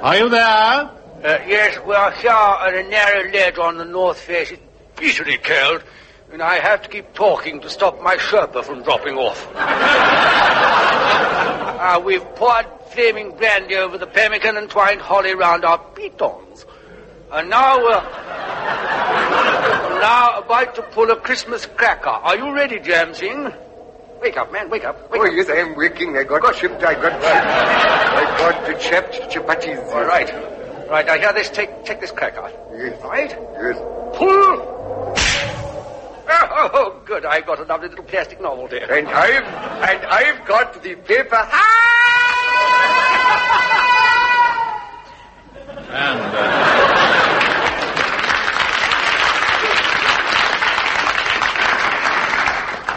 Are you there? Yes, we are here at a narrow ledge on the north face. It's bitterly cold, and I have to keep talking to stop my Sherpa from dropping off. We've poured flaming brandy over the pemmican and twined holly round our pitons. And now we're about to pull a Christmas cracker. Are you ready, Jam Singh? Wake up, man, wake up. Yes, I am waking. I got chipped. I got the chapped chapatis. All right. Right, now here, take this cracker. Yes. Right? Yes. Pull! Oh, good. I got a lovely little plastic novelty. And I've got the paper.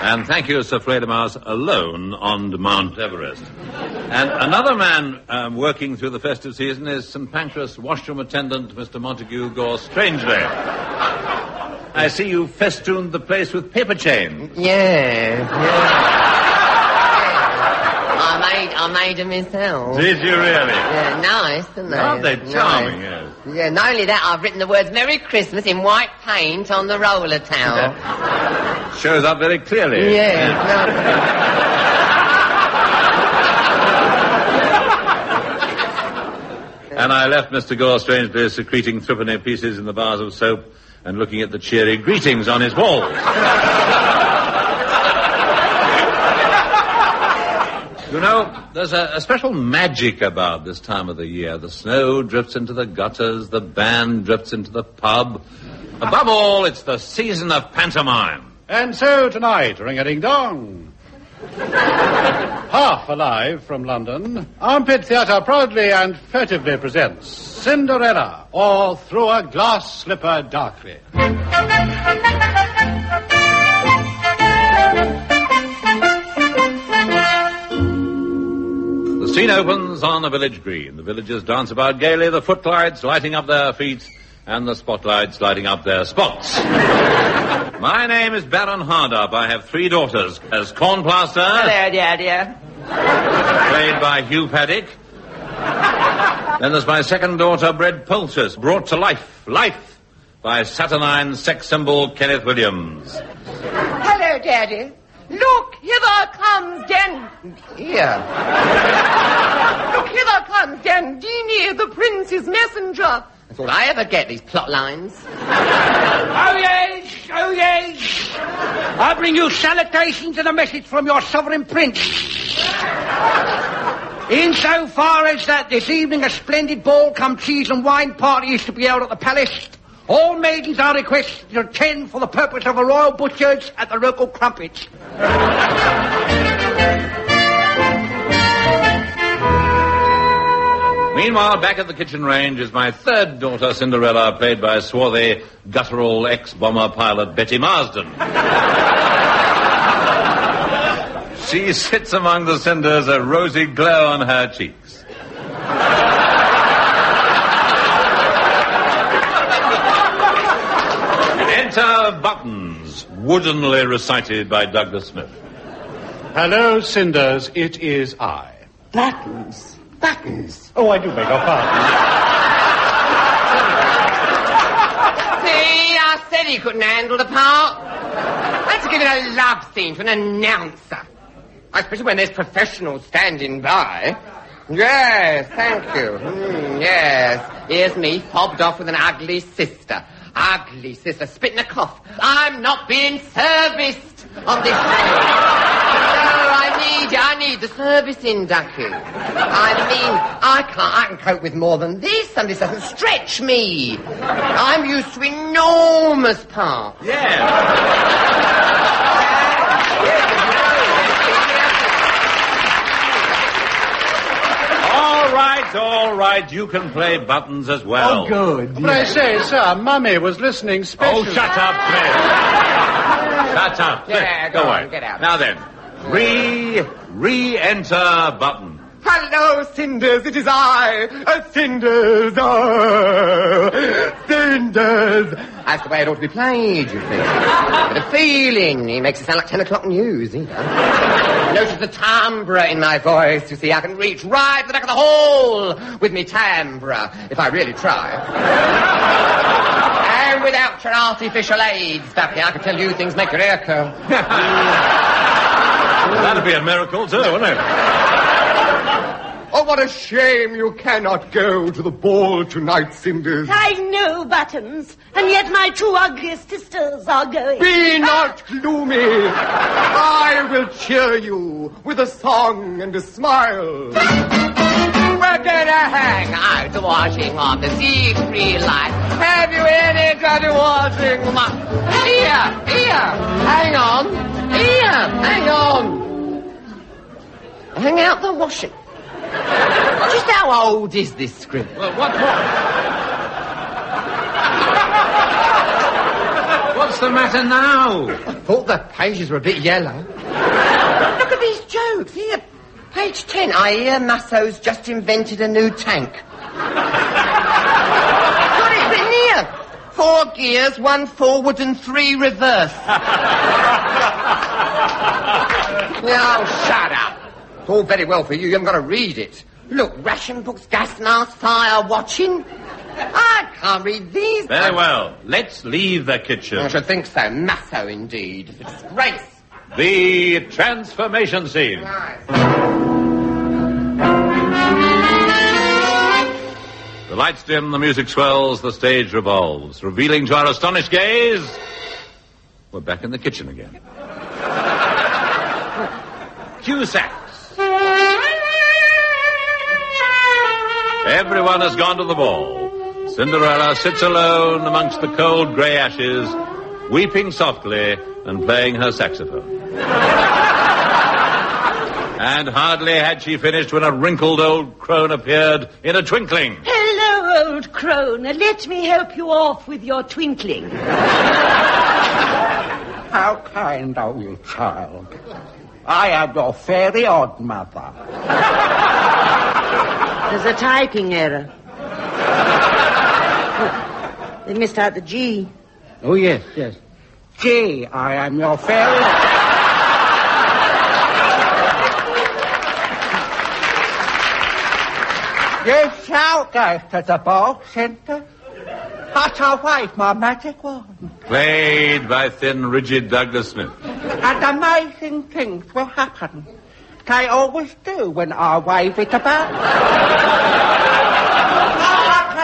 And thank you, Sir Fledermaus, alone on Mount Everest. And another man working through the festive season is St. Pancras washroom attendant, Mr. Montague Gore Strangely. I see you festooned the place with paper chains. Yeah. I made them myself. Did you really? Yeah, nice, isn't they? Aren't they charming, nice. yes. Yeah, not only that, I've written the words Merry Christmas in white paint on the roller towel. Shows up very clearly. Yeah. And I left Mr. Gore Strangely secreting threepenny pieces in the bars of soap and looking at the cheery greetings on his walls. You know, there's a special magic about this time of the year. The snow drifts into the gutters, the band drifts into the pub. Above all, it's the season of pantomime. And so tonight, ring-a-ding-dong. Half alive from London, Armpit Theatre proudly and furtively presents Cinderella, or Through a Glass Slipper Darkly. The scene opens on a village green. The villagers dance about gaily, the footlights lighting up their feet and the spotlights lighting up their spots. My name is Baron Hardup. I have 3 daughters as Cornplaster. Hello, dear. Played by Hugh Paddock. Then there's my second daughter, Bread Poultice, brought to life by saturnine sex symbol Kenneth Williams. Hello, Daddy. Look, hither comes Here. Look, hither comes Dandini, the prince's messenger. That's all I ever get, these plot lines. Oh, yes. I bring you salutations and a message from your sovereign prince. Insofar as that this evening a splendid ball come cheese and wine party is to be held at the palace, all maidens are requested to attend for the purpose of a royal butchers at the local crumpets. Meanwhile, back at the kitchen range is my third daughter, Cinderella, played by swarthy, guttural ex-bomber pilot Betty Marsden. She sits among the cinders, a rosy glow on her cheeks. Enter Buttons, woodenly recited by Douglas Smith. Hello, Cinders, it is I. Buttons. Oh, I do beg your pardon. See, I said he couldn't handle the part. Let's give it a love scene to an announcer. Especially when there's professionals standing by. Yes, thank you. Yes. Here's me, fobbed off with an ugly sister. Ugly sister, spitting a cough. I'm not being serviced on this day. No, I need the servicing, Ducky. I can cope with more than this, and this doesn't stretch me. I'm used to enormous parts. All right, you can play buttons as well. Oh, good. But I say, sir, Mummy was listening specially. Oh, shut up, Cliff. Shut up. Cliff, Yeah, go on, away. get out. Now then, re-enter button. Hello, Cinders, it is I, Cinders, Cinders. That's the way it ought to be played, you think. With a feeling. He makes it sound like 10 o'clock news, he does. Notice the timbre in my voice, you see. I can reach right to the back of the hall with me timbre, if I really try. And without your artificial aids, Ducky, I can tell you things make your ear curl. Well, that'd be a miracle, too, wouldn't it? Oh, what a shame you cannot go to the ball tonight, Cinders. I know, Buttons, and yet my two ugliest sisters are going. Be not gloomy. I will cheer you with a song and a smile. We're gonna hang out watching on the sea-free light. Have you anybody watching my... Here, hang on. Hang on. Hang out the washing. Just how old is this script? Well, what's the matter now? I thought the pages were a bit yellow. Look at these jokes. Here, page 10. I hear Masso's just invented a new tank. Got it written here. 4 gears, 1 forward and 3 reverse. Oh, shut up. It's all very well for you. You haven't got to read it. Look, ration books, gas masks, fire watching. I can't read these. Very well. Let's leave the kitchen. I should think so. Masso, indeed. Disgrace. The transformation scene. The lights dim, the music swells, the stage revolves, revealing to our astonished gaze, we're back in the kitchen again. Cue sax. Everyone has gone to the ball. Cinderella sits alone amongst the cold grey ashes, weeping softly and playing her saxophone. And hardly had she finished when a wrinkled old crone appeared in a twinkling. Hello, old crone. Let me help you off with your twinkling. How kind of you, child. I am your fairy odd mother. There's a typing error. They missed out the G. Oh, yes. G, I am your fairy odd... You shall go to the ball, Cinder. I shall wave my magic wand. Played by thin, rigid Douglas Smith. And amazing things will happen. They always do when I wave it about.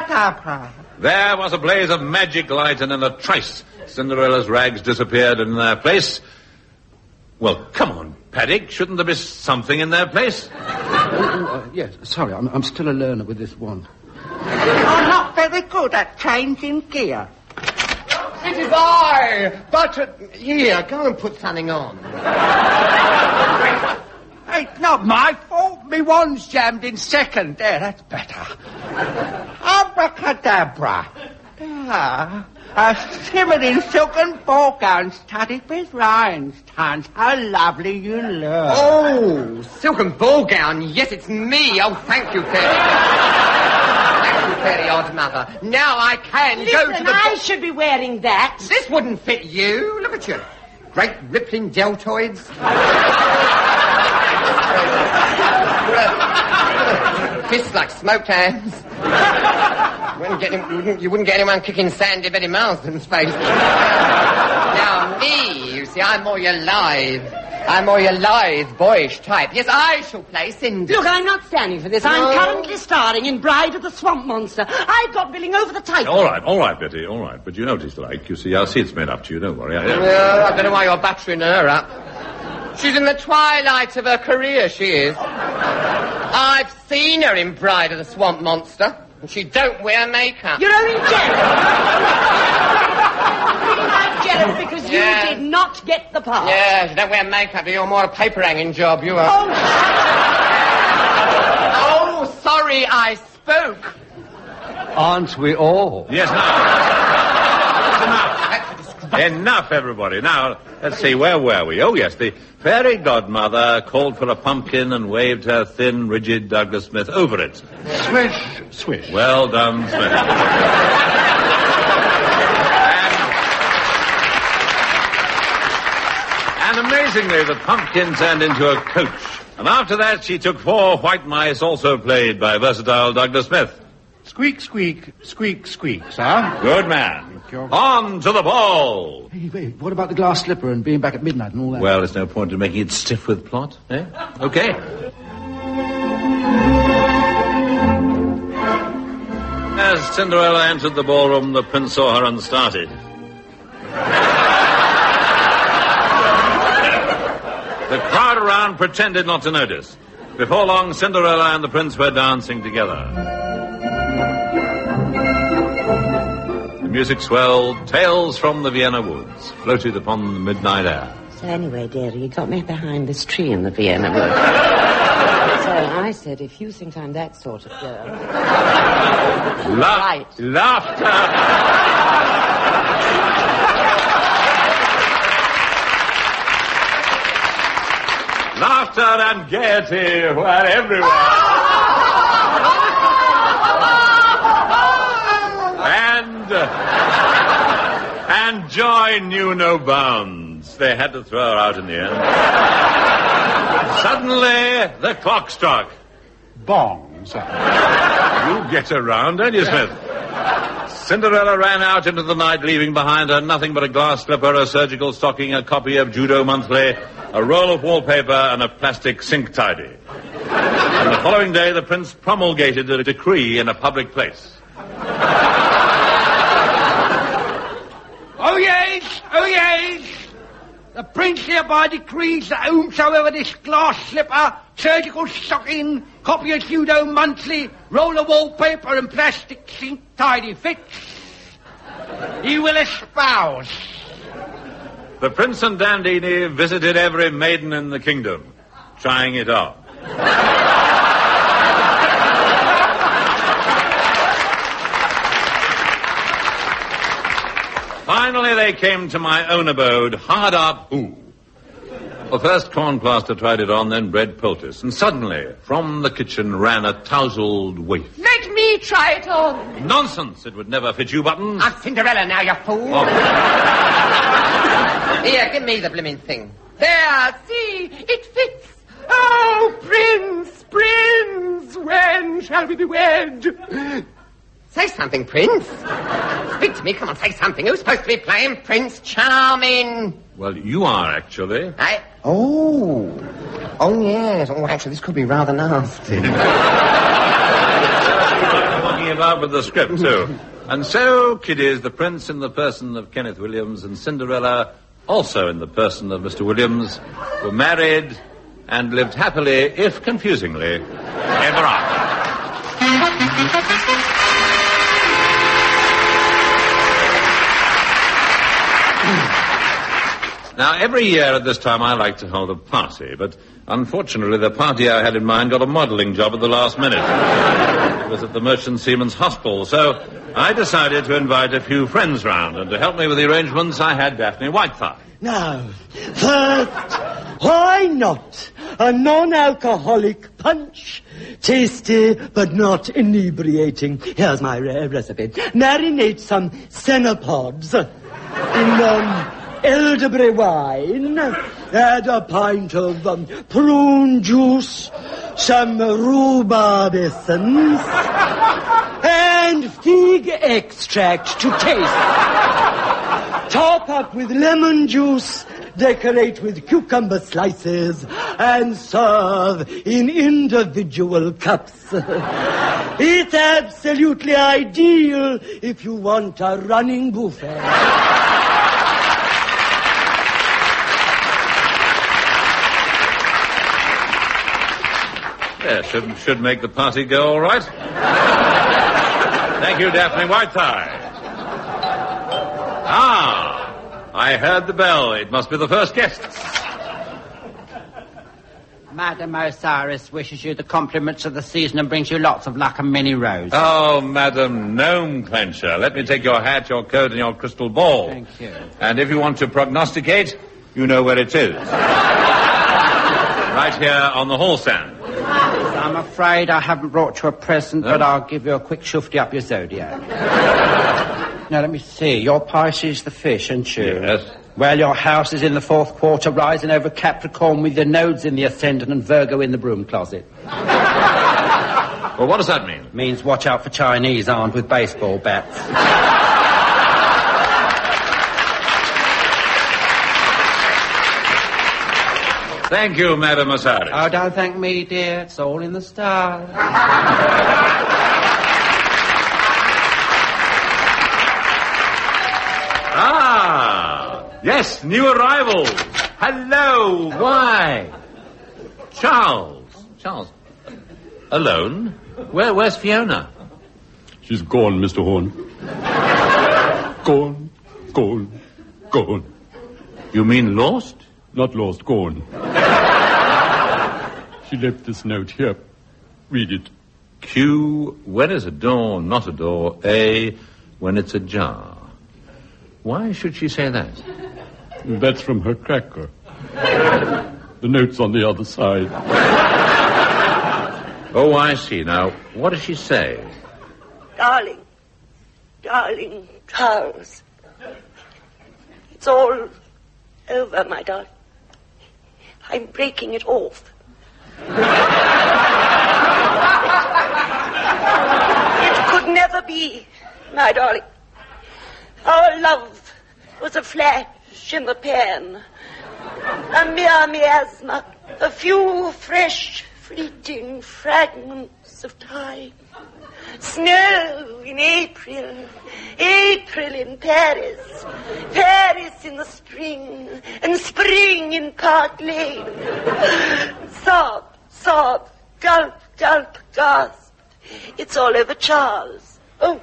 Abracadabra. There was a blaze of magic light, and in a trice, Cinderella's rags disappeared in their place. Well, come on, Paddock. Shouldn't there be something in their place? Yes, sorry, I'm still a learner with this wand. You're not very good at changing gear. It is I, but... here, go and put something on. It's not my fault. Me wand's jammed in second. There, that's better. Abracadabra. There. A shimmering silken ball gown studded with rhinestones. How lovely you look. Oh, silken ball gown. Yes, it's me. Oh, thank you, Fairy. Thank you, Fairy Odd Mother. Now I can go to the... I should be wearing that. This wouldn't fit you. Look at you. Great rippling deltoids. Fists like smoked hams. You wouldn't get anyone kicking Sandy Betty Marsden's face. Now, me, you see, I'm more your lithe, boyish type. Yes, I shall play Cindy. Look, I'm not standing for this. I'm currently starring in Bride of the Swamp Monster. I've got billing over the title. All right, Betty, all right. But you know what he's like. You see, our seat's made up to you, don't worry. I don't know why you're buttering her up. She's in the twilight of her career, she is. I've seen her in Bride of the Swamp Monster, and she don't wear makeup. You're only jealous. I'm jealous because you did not get the part. Yeah, you don't wear makeup. You're more a paper-hanging job, you are. Oh, sorry, I spoke. Aren't we all? Yes, now. Enough, everybody. Now, let's see, where were we? Oh, yes, the fairy godmother called for a pumpkin and waved her thin, rigid Douglas Smith over it. Swish, swish. Well done, Smith. And amazingly, the pumpkin turned into a coach. And after that, she took 4 white mice, also played by versatile Douglas Smith. Squeak, squeak, squeak, squeak, sir. Good man. On to the ball. Hey, wait, what about the glass slipper and being back at midnight and all that? Well, there's no point in making it stiff with plot, eh? Okay. As Cinderella entered the ballroom, the prince saw her and started. The crowd around pretended not to notice. Before long, Cinderella and the prince were dancing together. The music swelled, tales from the Vienna woods floated upon the midnight air. So anyway, dearie, you got me behind this tree in the Vienna woods. So I said, if you think I'm that sort of girl... right. Laughter! Laughter and gaiety were everywhere. And joy knew no bounds. They had to throw her out in the end. Suddenly, the clock struck. Bong, sir. You get around, don't you, Smith? Cinderella ran out into the night, leaving behind her nothing but a glass slipper, a surgical stocking, a copy of Judo Monthly, a roll of wallpaper, and a plastic sink tidy. And the following day, the prince promulgated a decree in a public place. Oh, yes, oh, yes. The prince hereby decrees that whomsoever this glass slipper, surgical stocking, copy of Judo Monthly, roll of wallpaper and plastic sink tidy fits, he will espouse. The prince and Dandini visited every maiden in the kingdom, trying it on. Finally, they came to my own abode, hard up. Ooh. Well, first Corn Plaster tried it on, then bread poultice. And suddenly, from the kitchen ran a tousled waif. Let me try it on. Nonsense! It would never fit you, Buttons. I'm Cinderella now, you fool. Oh. Here, give me the blimmin' thing. There, see, it fits. Oh, Prince, Prince, when shall we be wed? Say something, Prince. Speak to me, come on, say something. Who's supposed to be playing Prince Charming? Well, you are, actually. Oh, yes. Oh, actually, this could be rather nasty. Walking about with the script, too. And so, kiddies, the prince in the person of Kenneth Williams and Cinderella, also in the person of Mr. Williams, were married and lived happily, if confusingly, ever after. Now, every year at this time I like to hold a party, but unfortunately the party I had in mind got a modelling job at the last minute. It was at the Merchant Seamen's Hospital, so I decided to invite a few friends round, and to help me with the arrangements I had Daphne Whitethigh. Now, first, why not a non-alcoholic punch? Tasty, but not inebriating. Here's my recipe. Marinate some cenopods in elderberry wine. Add a pint of prune juice, some rhubarb essence, and fig extract to taste. Top up with lemon juice, decorate with cucumber slices, and serve in individual cups. It's absolutely ideal if you want a running buffet. Yeah, should make the party go all right. Thank you, Daphne Whitetie. I heard the bell. It must be the first guests. Madam Osiris wishes you the compliments of the season and brings you lots of luck and many roses. Oh, Madam Gnome Clencher, let me take your hat, your coat, and your crystal ball. Thank you. And if you want to prognosticate, you know where it is. Right here on the hall stand. I'm afraid I haven't brought you a present, but I'll give you a quick shufty up your zodiac. Now, let me see. Your Pisces the fish, aren't you? Yes. Well, your house is in the fourth quarter, rising over Capricorn with the nodes in the ascendant and Virgo in the broom closet. Well, what does that mean? Means watch out for Chinese armed with baseball bats. Thank you, Madam Osiris. Oh, don't thank me, dear. It's all in the stars. Yes, new arrivals. Hello. Why? Charles. Alone? Where's Fiona? She's gone, Mr. Horne. Gone. You mean lost? Not lost, gone. She left this note here. Read it. Q, when is a door not a door? A, when it's ajar. Why should she say that? That's from her cracker. The note's on the other side. Oh, I see. Now, what does she say? Darling Charles. It's all over, my darling. I'm breaking it off. It could never be, my darling. Our love was a flash in the pan, a mere miasma, a few fresh, fleeting fragments of time. Snow in April in Paris, Paris in the spring, and spring in Park Lane. Sob, gulp, gasp. It's all over, Charles. Oh.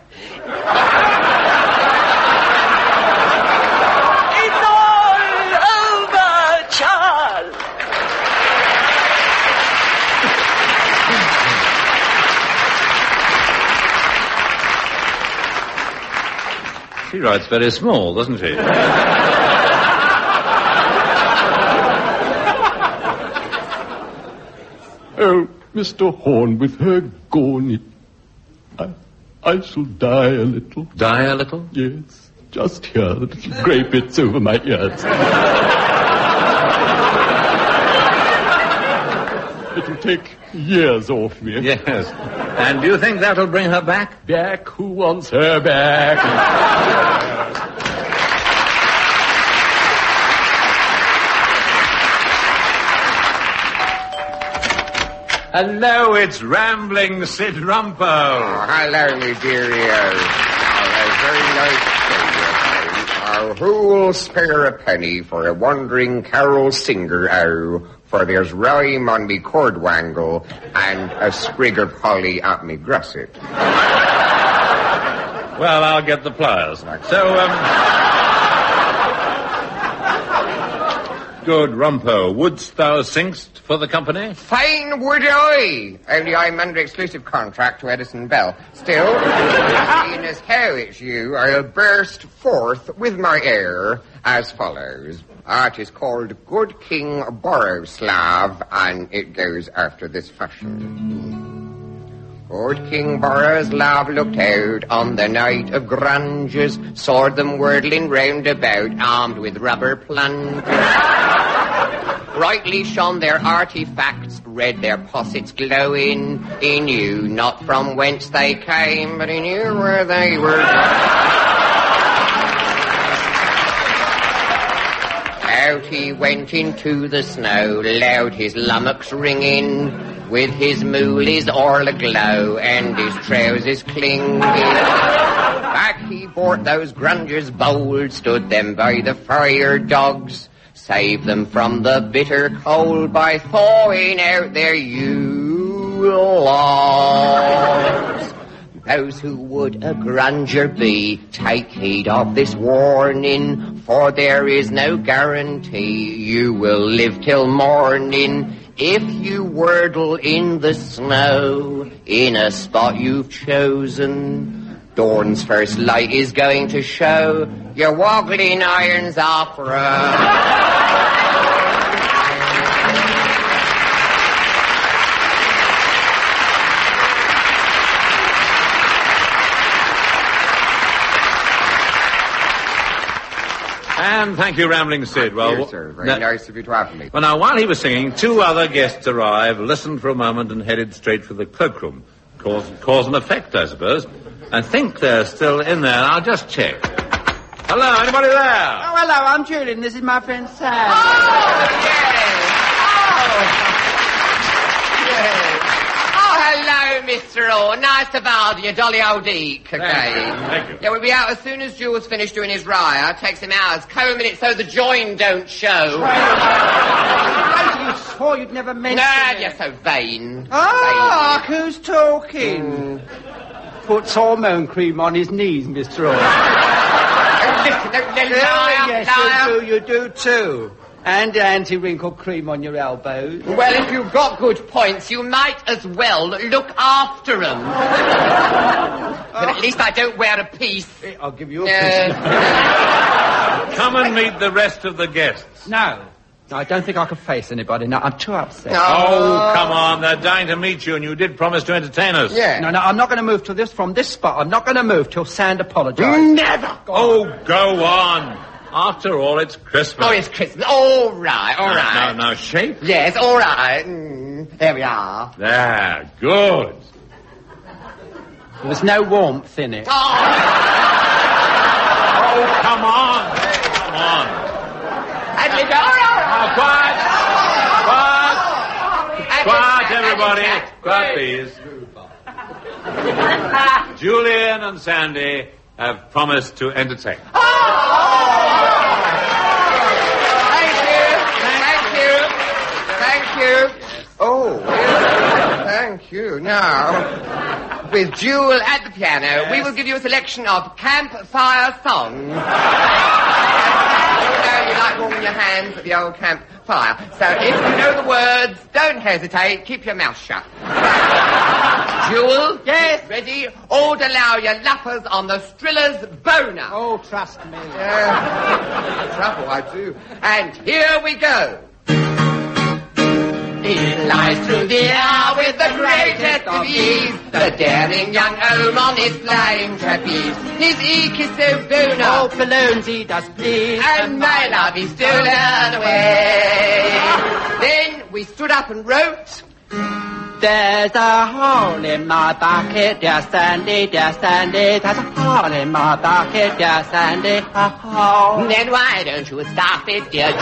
It's all over, Charles. She writes very small, doesn't she? Oh, Mr. Horne, with her gone, I shall die a little. Die a little? Yes, just here, the little grey bits over my ears. It'll take years off me. Yes. And do you think that'll bring her back? Back? Who wants her back? Hello, it's Rambling Sid Rumpo. Oh, hello, me dearie. Very nice to see you. Who will spare a penny for a wandering carol singer, for there's rhyme on me cordwangle and a sprig of holly at me gusset. Well, I'll get the pliers. So, good, Rumpo. Wouldst thou singst for the company? Fine would I, only I'm under exclusive contract to Edison Bell. Still, seeing as how it's you, I'll burst forth with my air as follows. It is called Good King Borislav, and it goes after this fashion. Good King Borislav looked out on the night of granges, saw them whirling round about, armed with rubber plungers. Brightly shone their artifacts, red their possets glowing. He knew not from whence they came, but he knew where they were going. Out he went into the snow, loud his lummocks ringing, with his moolies all aglow, and his trousers clinging. Back he brought those grungers bold, stood them by the fire dogs, saved them from the bitter cold by thawing out their yule lords. Those who would a grandeur be, take heed of this warning, for there is no guarantee you will live till morning. If you wordle in the snow, in a spot you've chosen, dawn's first light is going to show your woggling irons are frozen. And thank you, Rambling Sid. Well, Yes, sir. Very nice of you to have me. Well, now, while he was singing, two other guests arrived, listened for a moment, and headed straight for the cloakroom. Cause and effect, I suppose. I think they're still in there. I'll just check. Hello, anybody there? Oh, hello, I'm Julian. This is my friend Sam. Oh, hello, Mr. Horne. Nice to bother you, Dolly Old Eek, again. Thank you. Yeah, we'll be out as soon as Jules finished doing his rye. Takes him hours combing it so the join don't show. You swore you'd never mention Nah, it. you're so vain. Ah, who's talking? Puts hormone cream on his knees, Mr. Horne. Yes, you do too. And anti-wrinkle cream on your elbows. Well, if you've got good points, you might as well look after them. But at least I don't wear a piece. I'll give you a piece. Come and meet the rest of the guests. No, I don't think I can face anybody. No, I'm too upset. Oh, come on. They're dying to meet you, and you did promise to entertain us. Yeah. No, I'm not going to move from this spot. I'm not going to move till Sand apologises. Never. Oh, go on. After all, it's Christmas. Oh, it's Christmas. All right. Now, shake. Yes, all right. There we are. There, good. There's no warmth in it. Oh, Come on. Come on. and we go. Now, quiet, everybody. Quiet, please. Julian and Sandy have promised to entertain. Thank you. Oh, thank you. Now, with Jewel at the piano, we will give you a selection of campfire songs. You know you like warming your hands at the old campfire. So if you know the words, don't hesitate. Keep your mouth shut. Jewel? Yes? Ready? All allow your lappers on the Striller's boner. Oh, trust me. Trouble, I do. And here we go. He flies through the air with the greatest of ease. The daring young old on his flying trapeze. His eek is so boner. Oh, balloons he does please. And my love is stolen away. Then we stood up and wrote. There's a hole in my bucket, dear Sandy, dear Sandy. There's a hole in my bucket, dear Sandy, a hole. Then why don't you stop it, dear Julian?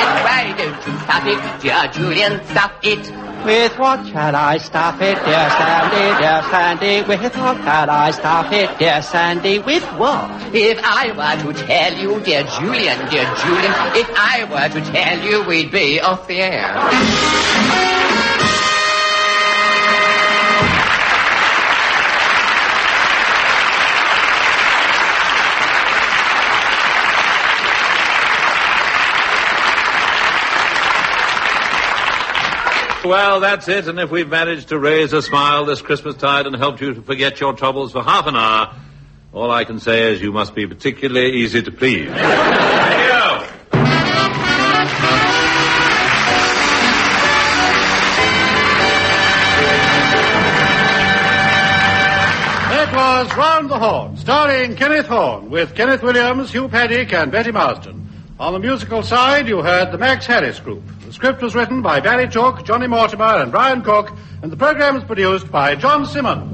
Then why don't you stop it, dear Julian? Stop it. With what shall I stop it, dear Sandy, dear Sandy? With what shall I stop it, dear Sandy? With what? If I were to tell you, dear Julian, if I were to tell you, we'd be off the air. Well, that's it, and if we've managed to raise a smile this Christmastide and helped you to forget your troubles for half an hour, all I can say is you must be particularly easy to please. Thank you! That was Round the Horne, starring Kenneth Horne, with Kenneth Williams, Hugh Paddick, and Betty Marsden. On the musical side, you heard the Max Harris Group. The script was written by Barry Took, Johnny Mortimer, and Brian Cook, and the program was produced by John Simmons.